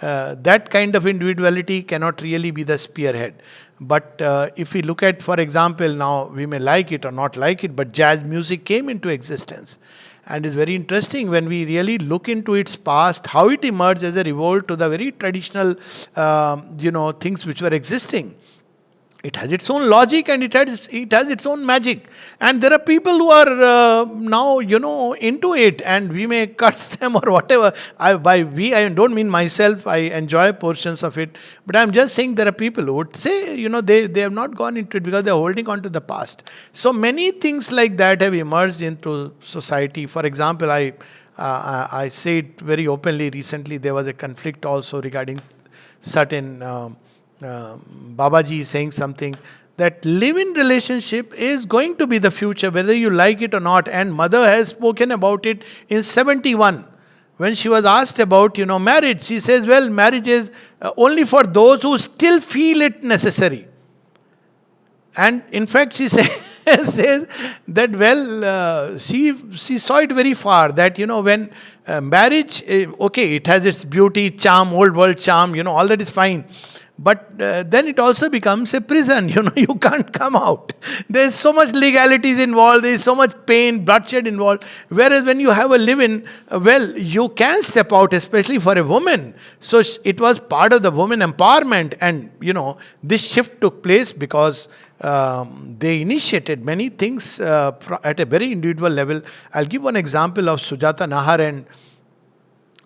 that kind of individuality cannot really be the spearhead. But if we look at, for example, now we may like it or not like it, but jazz music came into existence. And it's very interesting when we really look into its past, how it emerged as a revolt to the very traditional, things which were existing. It has its own logic and it has its own magic, and there are people who are now into it, and we may curse them or whatever. I don't mean myself. I enjoy portions of it, but I'm just saying there are people who would say they have not gone into it because they're holding on to the past. So many things like that have emerged into society. For example, I say it very openly. Recently there was a conflict also regarding certain Babaji is saying something, that live-in relationship is going to be the future, whether you like it or not. And mother has spoken about it in 71. When she was asked about marriage, she says, well, marriage is only for those who still feel it necessary. And in fact, she says that, well, she saw it very far, that, when marriage, okay, it has its beauty, charm, old world charm, all that is fine. But then it also becomes a prison, you can't come out. There's so much legalities involved, there's so much pain, bloodshed involved. Whereas when you have a live-in, well, you can step out, especially for a woman. So it was part of the woman empowerment, and this shift took place because they initiated many things at a very individual level. I'll give one example of Sujata Nahar and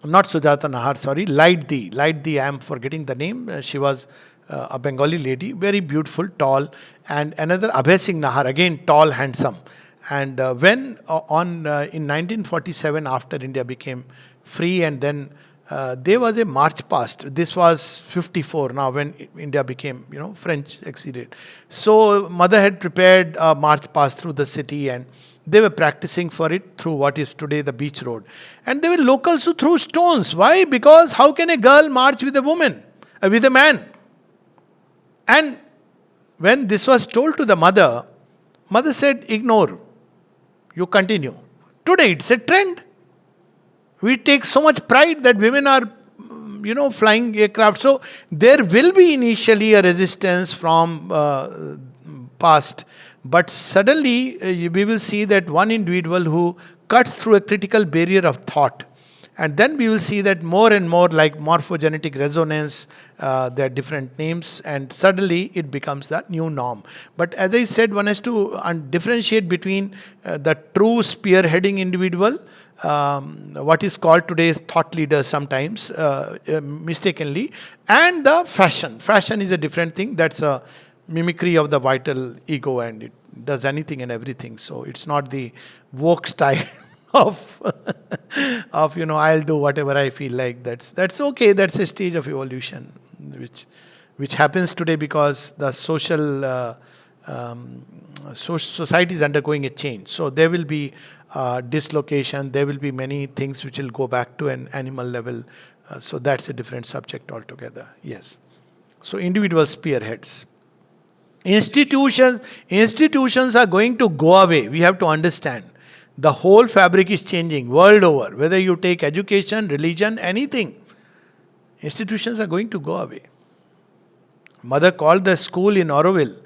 not Sujata Nahar, sorry, Light the, I am forgetting the name. She was a Bengali lady, very beautiful, tall, and another Abhay Singh Nahar, again tall, handsome. And when in 1947, after India became free, and then there was a march past. This was 54 now when India became, French acceded. So mother had prepared a march past through the city, and they were practicing for it through what is today the beach road. And there were locals who threw stones. Why? Because how can a girl march with a woman, with a man? And when this was told to the mother, mother said, ignore, you continue. Today it's a trend. We take so much pride that women are, flying aircraft. So there will be initially a resistance from past. But suddenly we will see that one individual who cuts through a critical barrier of thought. And then we will see that more and more, like morphogenetic resonance, there are different names, and suddenly it becomes the new norm. But as I said, one has to differentiate between the true spearheading individual, what is called today's thought leaders sometimes, mistakenly, and the fashion. Fashion is a different thing. That's a mimicry of the vital ego, and it does anything and everything. So it's not the woke style of I'll do whatever I feel like. That's okay. That's a stage of evolution which happens today because the social society is undergoing a change. So there will be dislocation. There will be many things which will go back to an animal level. So that's a different subject altogether. Yes. So individual spearheads. Institutions are going to go away. We have to understand. The whole fabric is changing world over. Whether you take education, religion, anything, institutions are going to go away. Mother called the school in Auroville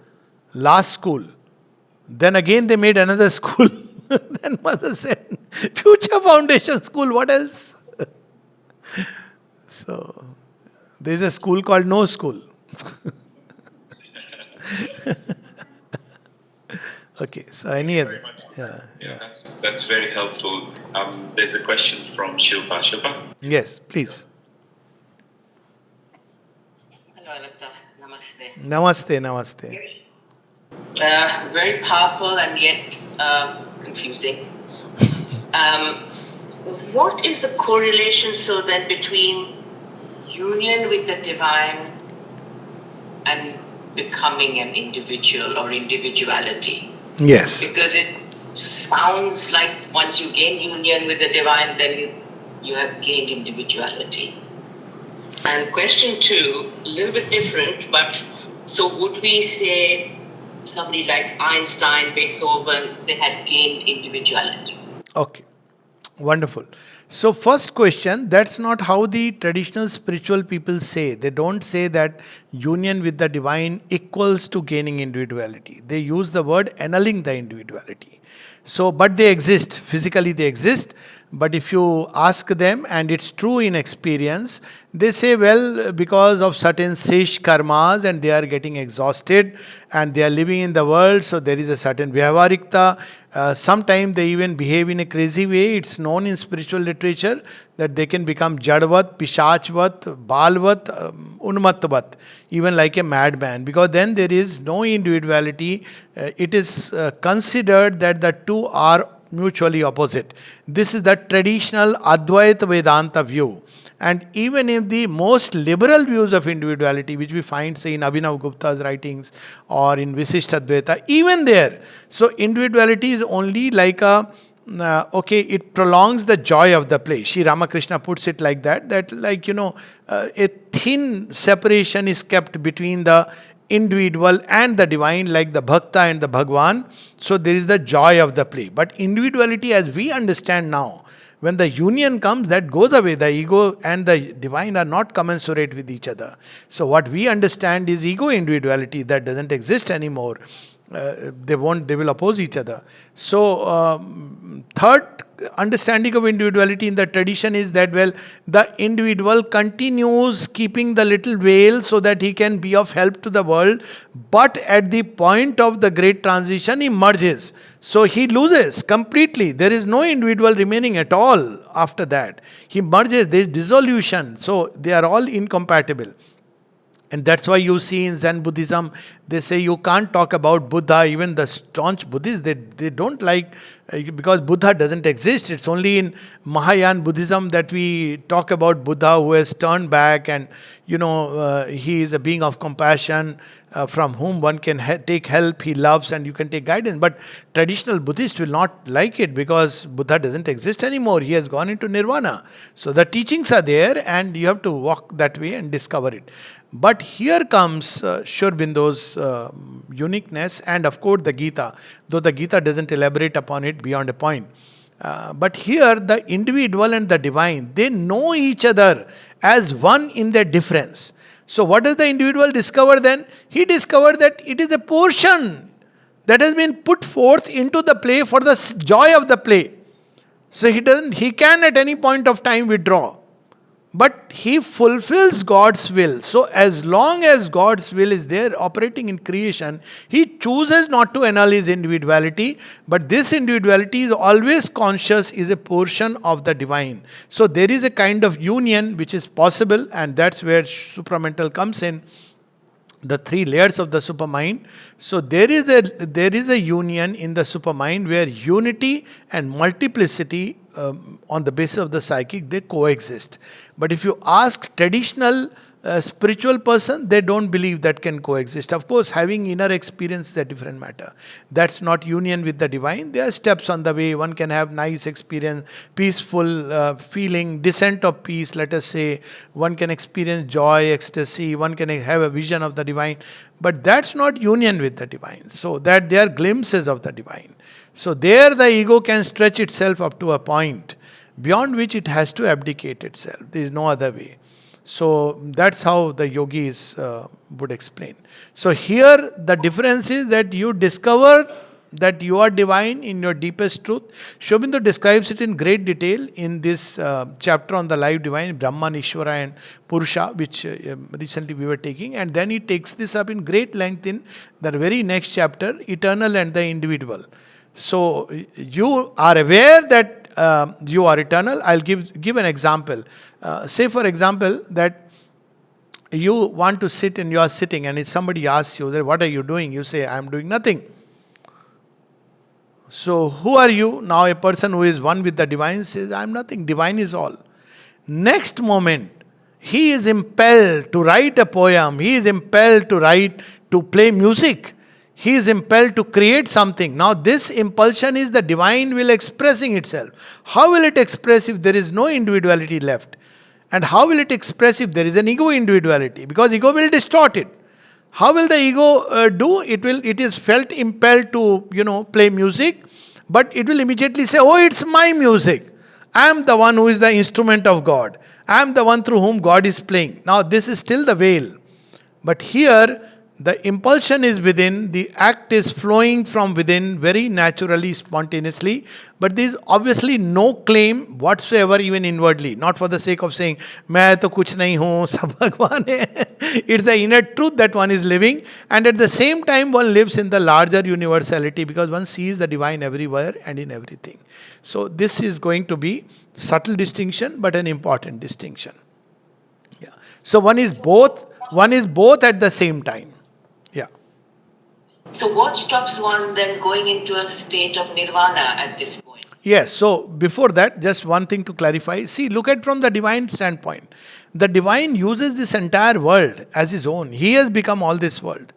last school. Then again they made another school. Then mother said, future foundation school, what else? So there is a school called no school. Okay, so any other? Yeah. That's very helpful. There's a question from Shilpa. Shilpa? Yes, please. Hello, Alok. Namaste. Namaste. Very powerful and yet confusing. What is the correlation so then between union with the divine and becoming an individual or individuality? Yes. Because it sounds like once you gain union with the divine, then you have gained individuality. And question 2, a little bit different, but so would we say somebody like Einstein, Beethoven, they had gained individuality? Okay. Wonderful. So, first question, that's not how the traditional spiritual people say. They don't say that union with the divine equals to gaining individuality. They use the word annulling the individuality. So, but they exist, physically they exist. But if you ask them, and it's true in experience, they say, well, because of certain sesh karmas and they are getting exhausted and they are living in the world, so there is a certain vyavaharikta. Sometimes they even behave in a crazy way. It's known in spiritual literature that they can become jadvat, pishachvat, balvat, unmatvat, even like a madman, because then there is no individuality. It is considered that the two are mutually opposite. This is the traditional Advaita Vedanta view. And even in the most liberal views of individuality, which we find, say, in Abhinav Gupta's writings or in Visishtadvaita, even there, so individuality is only like okay, it prolongs the joy of the play. Sri Ramakrishna puts it like that like, a thin separation is kept between the individual and the divine, like the bhakta and the bhagwan. So there is the joy of the play. But individuality, as we understand now, when the union comes, that goes away. The ego and the divine are not commensurate with each other. So what we understand is ego individuality that doesn't exist anymore. They will oppose each other. So third understanding of individuality in the tradition is that, well, the individual continues keeping the little veil so that he can be of help to the world, but at the point of the great transition he merges, so he loses completely. There is no individual remaining at all after that. He merges, there is dissolution, so they are all incompatible. And that's why you see in Zen Buddhism, they say you can't talk about Buddha. Even the staunch Buddhists, they don't like, because Buddha doesn't exist. It's only in Mahayana Buddhism that we talk about Buddha who has turned back, and he is a being of compassion from whom one can take help, he loves, and you can take guidance. But traditional Buddhists will not like it because Buddha doesn't exist anymore. He has gone into nirvana. So the teachings are there and you have to walk that way and discover it. But here comes Sri Aurobindo's uniqueness, and of course the Gita, though the Gita doesn't elaborate upon it beyond a point. But here the individual and the divine, they know each other as one in their difference. So what does the individual discover then? He discovered that it is a portion that has been put forth into the play for the joy of the play. So he can at any point of time withdraw. But he fulfills God's will. So as long as God's will is there operating in creation, he chooses not to annul his individuality. But this individuality is always conscious, is a portion of the divine. So there is a kind of union which is possible, and that's where supermental comes in. The three layers of the supermind. So there is a union in the supermind where unity and multiplicity on the basis of the psychic, they coexist. But if you ask traditional spiritual person, they don't believe that can coexist. Of course, having inner experience is a different matter. That's not union with the divine. There are steps on the way. One can have nice experience, peaceful feeling, descent of peace, let us say. One can experience joy, ecstasy. One can have a vision of the divine. But that's not union with the divine. So that they are glimpses of the divine. So there the ego can stretch itself up to a point beyond which it has to abdicate itself. There is no other way. So that's how the yogis would explain. So here the difference is that you discover that you are divine in your deepest truth. Sri Aurobindo describes it in great detail in this chapter on the life divine, Brahman, Ishvara and Purusha, which recently we were taking. And then he takes this up in great length in the very next chapter, Eternal and the Individual. So you are aware that you are eternal. I'll give an example. Say for example that you want to sit and you are sitting, and if somebody asks you that what are you doing, you say I am doing nothing. So who are you? Now a person who is one with the divine says I am nothing, divine is all. Next moment he is impelled to write a poem, he is impelled to play music. He is impelled to create something. Now this impulsion is the divine will expressing itself. How will it express if there is no individuality left? And how will it express if there is an ego individuality? Because ego will distort it. How will the ego do? It is felt impelled to, play music, but it will immediately say, oh, it's my music. I am the one who is the instrument of God. I am the one through whom God is playing. Now, this is still the veil. But here, the impulsion is within, the act is flowing from within very naturally, spontaneously. But there is obviously no claim whatsoever, even inwardly. Not for the sake of saying, "Main to kuch nahi hu, sab Bhagwan hai." It's the inner truth that one is living. And at the same time, one lives in the larger universality because one sees the divine everywhere and in everything. So, this is going to be subtle distinction, but an important distinction. Yeah. So, one is both at the same time. Yeah. So, what stops one then going into a state of nirvana at this point? Yes. So before that, just one thing to clarify. See, look at from the divine standpoint. The divine uses this entire world as his own. He has become all this world.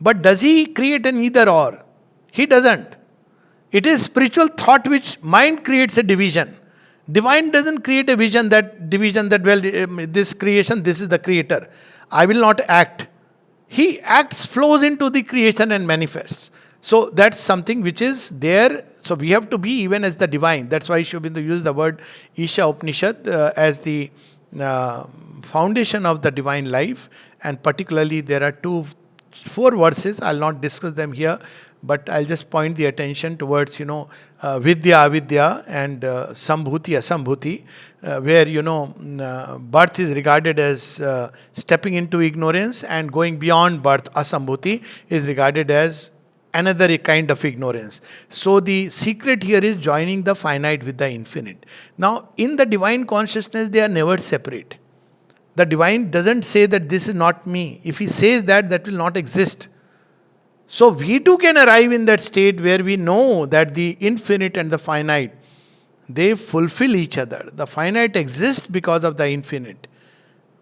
But does he create an either or? He doesn't. It is spiritual thought which mind creates a division. Divine doesn't create a division that well, this creation, this is the creator. I will not act. He acts, flows into the creation and manifests. So that's something which is there. So we have to be even as the divine. That's why Shobindu used the word Isha Upanishad as the foundation of the divine life. And particularly there are four verses. I'll not discuss them here, but I'll just point the attention towards, Vidya, Avidya and Sambhuti, Asambhuti, where, birth is regarded as stepping into ignorance, and going beyond birth, Asambhuti, is regarded as another kind of ignorance. So the secret here is joining the finite with the infinite. Now, in the divine consciousness, they are never separate. The divine doesn't say that this is not me. If he says that, that will not exist. So we too can arrive in that state where we know that the infinite and the finite, they fulfill each other. The finite exists because of the infinite.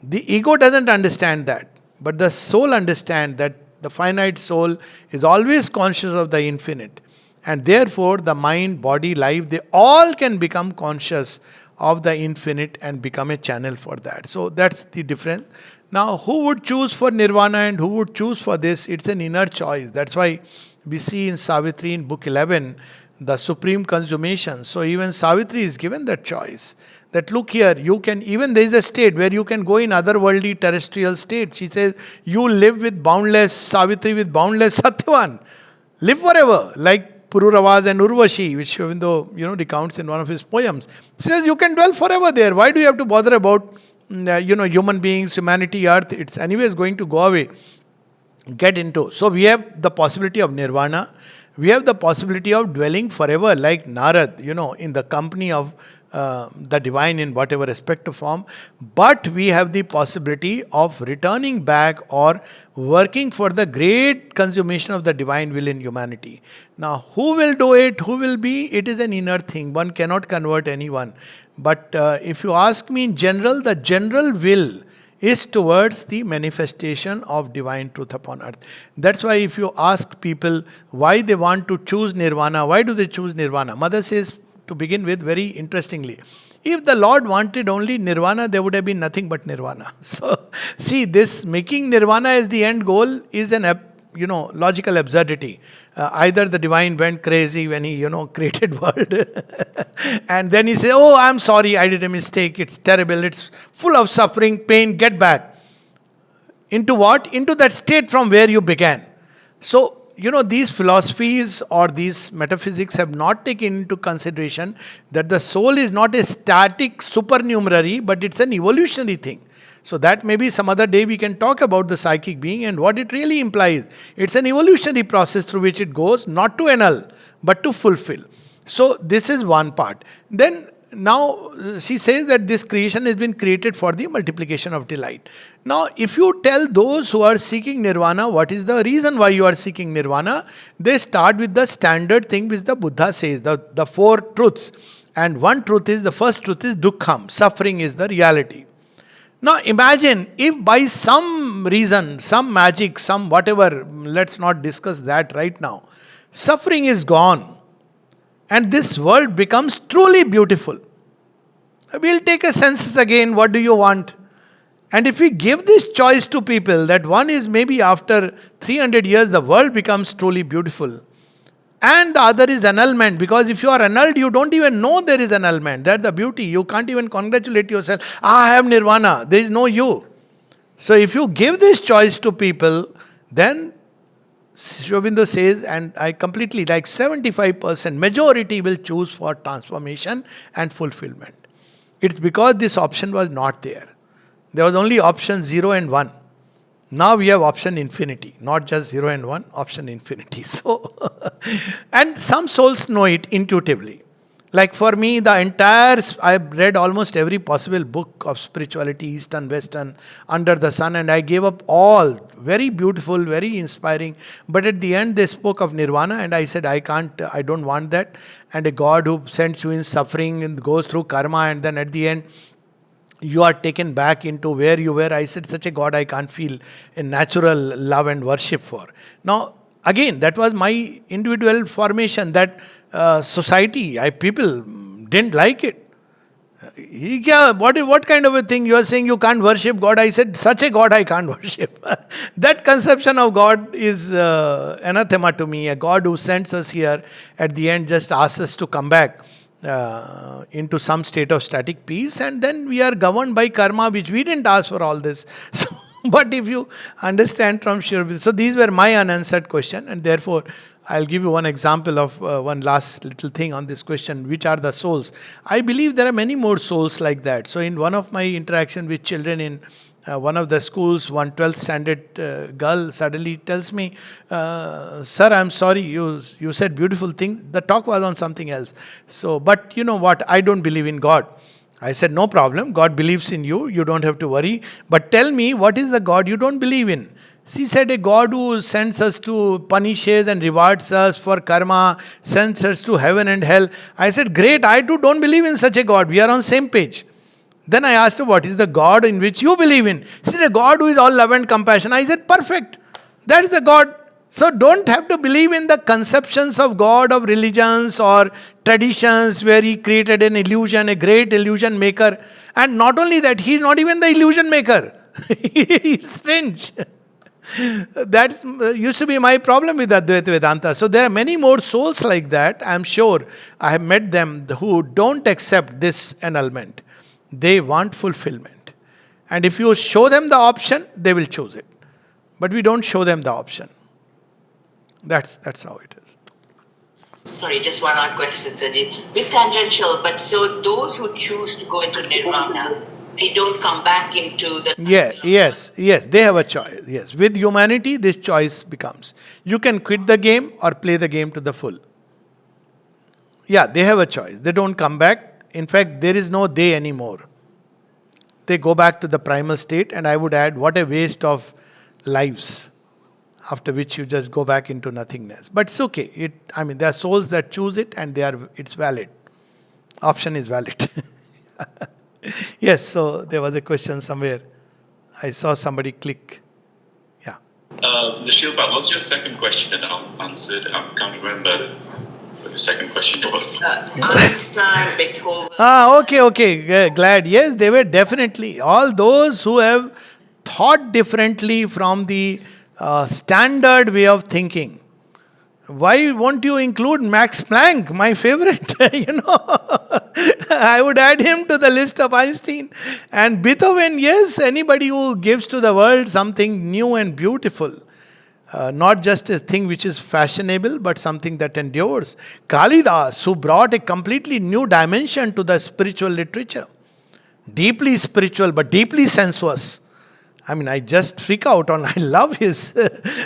The ego doesn't understand that, but the soul understands that the finite soul is always conscious of the infinite. And therefore, the mind, body, life, they all can become conscious of the infinite and become a channel for that. So that's the difference. Now, who would choose for nirvana and who would choose for this? It's an inner choice. That's why we see in Savitri in book 11, the supreme consummation. So even Savitri is given that choice. That look here, you can, even there is a state where you can go in otherworldly terrestrial state. She says, you live with boundless Savitri, with boundless Satyavan. Live forever, like Pururavas and Urvashi, which even though, recounts in one of his poems. She says, you can dwell forever there. Why do you have to bother about, human beings, humanity, earth? It's anyways going to go away. Get into. So we have the possibility of nirvana. We have the possibility of dwelling forever, like Narad, in the company of the divine in whatever respective form. But we have the possibility of returning back or working for the great consummation of the divine will in humanity. Now, who will do it? Who will be? It is an inner thing. One cannot convert anyone. But if you ask me in general, the general will is towards the manifestation of divine truth upon earth. That's why if you ask people why they want to choose nirvana, why do they choose nirvana? Mother says, to begin with, very interestingly, if the Lord wanted only nirvana, there would have been nothing but nirvana. So, see, this making nirvana as the end goal is an logical absurdity. Either the divine went crazy when he, created world. And then he said, oh, I'm sorry, I did a mistake. It's terrible. It's full of suffering, pain. Get back. Into what? Into that state from where you began. So, these philosophies or these metaphysics have not taken into consideration that the soul is not a static supernumerary, but it's an evolutionary thing. So that maybe some other day we can talk about the psychic being and what it really implies. It's an evolutionary process through which it goes, not to annul, but to fulfill. So this is one part. Then now she says that this creation has been created for the multiplication of delight. Now, if you tell those who are seeking nirvana, what is the reason why you are seeking nirvana? They start with the standard thing which the Buddha says, the four truths. And one truth is, the first truth is dukkham, suffering is the reality. Now imagine if by some reason, some magic, some whatever, let's not discuss that right now, suffering is gone and this world becomes truly beautiful. We'll take a census again, what do you want? And if we give this choice to people, that one is maybe after 300 years the world becomes truly beautiful, And the other is annulment, because if you are annulled, you don't even know there is annulment. That's the beauty. You can't even congratulate yourself. I have nirvana. There is no you. So if you give this choice to people, then Shobindu says, and I completely like 75%, majority will choose for transformation and fulfillment. It's because this option was not there. There was only option 0 and 1. Now we have option infinity, not just 0 and 1, option infinity. So, and some souls know it intuitively. Like for me, the entire, I've read almost every possible book of spirituality, Eastern, Western, under the sun, and I gave up all. Very beautiful, very inspiring. But at the end, they spoke of nirvana, and I said, I can't, I don't want that. And a God who sends you in suffering and goes through karma, and then at the end, you are taken back into where you were. I said, such a God I can't feel a natural love and worship for. Now, again, that was my individual formation, that society, people didn't like it. What kind of a thing? You are saying you can't worship God. I said, such a God I can't worship. That conception of God is anathema to me. A God who sends us here at the end just asks us to come back into some state of static peace, and then we are governed by karma, which we didn't ask for all this. So, but if you understand from Shri, so these were my unanswered question, and therefore I'll give you one example of one last little thing on this question: which are the souls? I believe there are many more souls like that. So, in one of my interaction with children in one of the schools, one 12th standard girl suddenly tells me, sir, I'm sorry, you said beautiful thing. The talk was on something else. So, but you know what? I don't believe in God. I said, no problem. God believes in you. You don't have to worry. But tell me, what is the God you don't believe in? She said, a God who sends us to punishes and rewards us for karma, sends us to heaven and hell. I said, great. I too don't believe in such a God. We are on same page. Then I asked her, what is the God in which you believe in? She said, a God who is all love and compassion. I said, perfect. That is the God. So don't have to believe in the conceptions of God of religions or traditions where he created an illusion, a great illusion maker. And not only that, he is not even the illusion maker. It's strange. That used to be my problem with Advaita Vedanta. So there are many more souls like that. I am sure I have met them who don't accept this annulment. They want fulfillment. And if you show them the option, they will choose it. But we don't show them the option. That's how it is. Sorry, just one odd question, Sajid. Bit tangential, but so those who choose to go into nirvana, they don't come back into the... Yes, they have a choice. Yes, with humanity, this choice becomes. You can quit the game or play the game to the full. Yeah, they have a choice. They don't come back. In fact, there is no they anymore. They go back to the primal state, and I would add, what a waste of lives, after which you just go back into nothingness. But it's okay. There are souls that choose it, and it's valid. Option is valid. Yes, so there was a question somewhere. I saw somebody click. Yeah. Shilpa, what's your second question that I answered? I can't remember what the second question was. Einstein, Beethoven. Okay. Glad. Yes, they were definitely. All those who have thought differently from the standard way of thinking. Why won't you include Max Planck, my favorite? I would add him to the list of Einstein. And Beethoven, yes, anybody who gives to the world something new and beautiful. Not just a thing which is fashionable, but something that endures. Kalidas, who brought a completely new dimension to the spiritual literature. Deeply spiritual, but deeply sensuous. I just freak out on. I love his.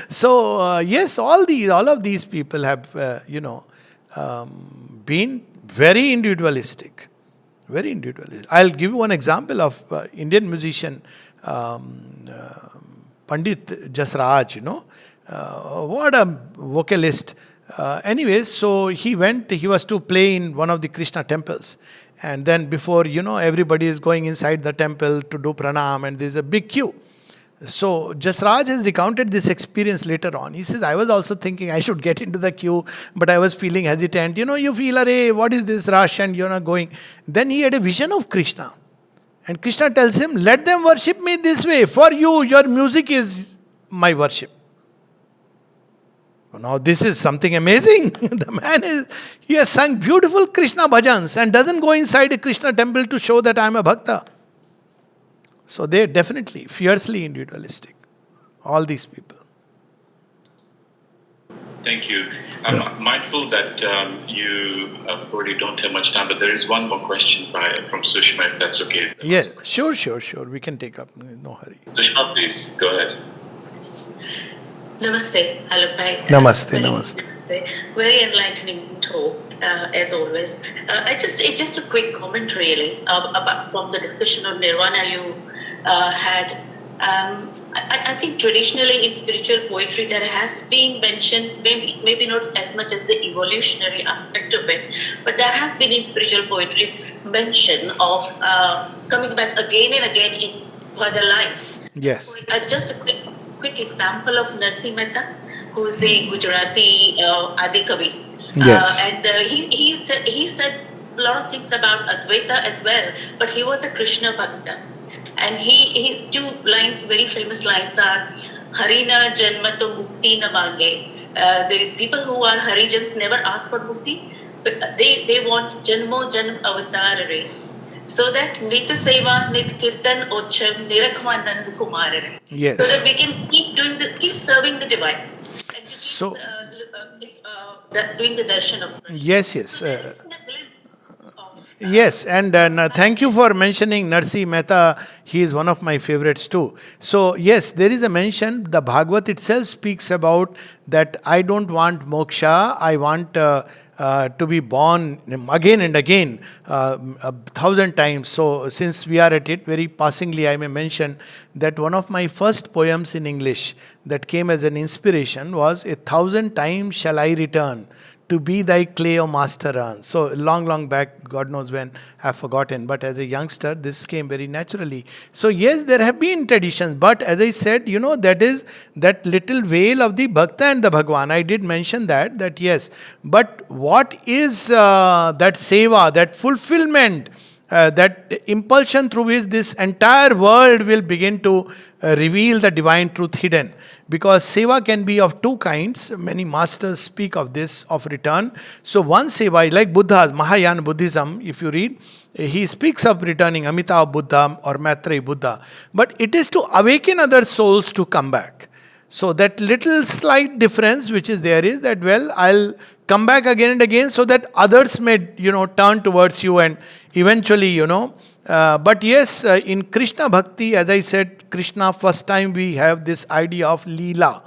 So yes, all of these people have, been very individualistic. Very individualistic. I'll give you one example of Indian musician Pandit Jasraj. What a vocalist. Anyways, so he was to play in one of the Krishna temples. And then before, everybody is going inside the temple to do pranam, and there's a big queue. So Jasraj has recounted this experience later on. He says, I was also thinking I should get into the queue, but I was feeling hesitant. You feel, array, what is this rush? And you're not going. Then he had a vision of Krishna. And Krishna tells him, let them worship me this way. For you, your music is my worship. Now this is something amazing. The man he has sung beautiful Krishna bhajans and doesn't go inside a Krishna temple to show that I am a bhakta. So they're definitely fiercely individualistic. All these people. Thank you. I'm mindful that you probably don't have much time, but there is one more question from Sushma, if that's okay. Yeah, sure. We can take up. No hurry. Sushma, please, go ahead. Namaste, Alok Bhai. Namaste. Very enlightening talk, as always. It's just a quick comment, really, about from the discussion of nirvana you had. I think traditionally in spiritual poetry there has been mentioned, maybe not as much as the evolutionary aspect of it, but there has been in spiritual poetry mention of coming back again and again in further lives. Yes. Just a quick example of Narsi Mehta, who is the Gujarati Adikavi. Yes. And he said a lot of things about Advaita as well, but he was a Krishna Bhakta. And his two lines, very famous lines are Harina Janmato Mukti na mange. The people who are Harijans never ask for mukti, but they want Janmo Janm Avatar re. So that Nit Seva, Nit Kirtan Ocham, Nirakhanand Kumar re. Yes. So that we can keep serving the divine. And So doing the darshan of Krishna. yes. Of, Yes, and thank you for mentioning Narsi Mehta. He is one of my favorites too. So, yes, there is a mention. The Bhagavad itself speaks about that I don't want moksha, I want to be born again and again, 1,000 times. So, since we are at it, very passingly, I may mention that one of my first poems in English that came as an inspiration was 1,000 times shall I return to be thy clay, O master run. So long back, God knows when, I've forgotten. But as a youngster, this came very naturally. So yes, there have been traditions. But as I said, that is that little veil of the Bhakta and the Bhagwan. I did mention that yes. But what is that seva, that fulfillment, that impulsion through which this entire world will begin to reveal the divine truth hidden? Because seva can be of two kinds. Many masters speak of this, of return. So one seva is like Buddha's, Mahayana Buddhism, if you read, he speaks of returning, Amitabha Buddha or Maitreya Buddha. But it is to awaken other souls to come back. So that little slight difference which is there is that, well, I'll come back again and again so that others may, turn towards you and eventually, but yes, in Krishna Bhakti, as I said, Krishna, first time we have this idea of Leela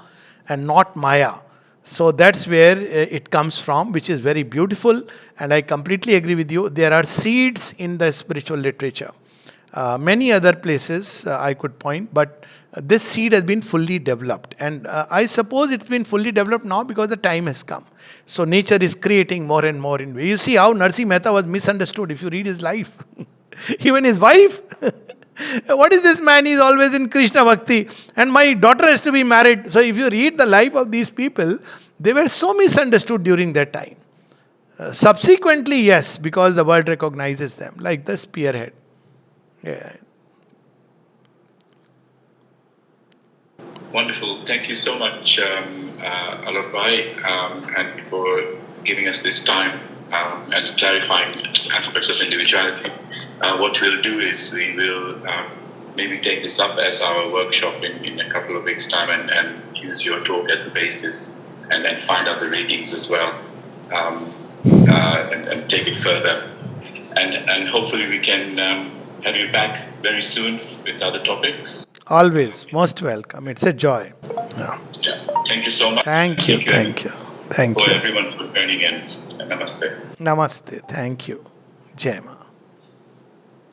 and not Maya. So that's where it comes from, which is very beautiful. And I completely agree with you. There are seeds in the spiritual literature. Many other places I could point, but this seed has been fully developed. And I suppose it's been fully developed now because the time has come. So nature is creating more and more. You see how Narsi Mehta was misunderstood if you read his life. Even his wife. What is this man? He's always in Krishna Bhakti. And my daughter has to be married. So if you read the life of these people, they were so misunderstood during that time. Subsequently, yes, because the world recognizes them, like the spearhead. Yeah. Wonderful. Thank you so much, Alok Bhai, and for giving us this time and clarifying aspects of individuality. What we'll do is we will maybe take this up as our workshop in a couple of weeks' time and use your talk as the basis and then find out the ratings as well and take it further. And hopefully we can have you back very soon with other topics. Always. Most welcome. It's a joy. Yeah. Thank you so much. Thank you. For everyone for joining in. Namaste. Namaste. Thank you. Jai Ma.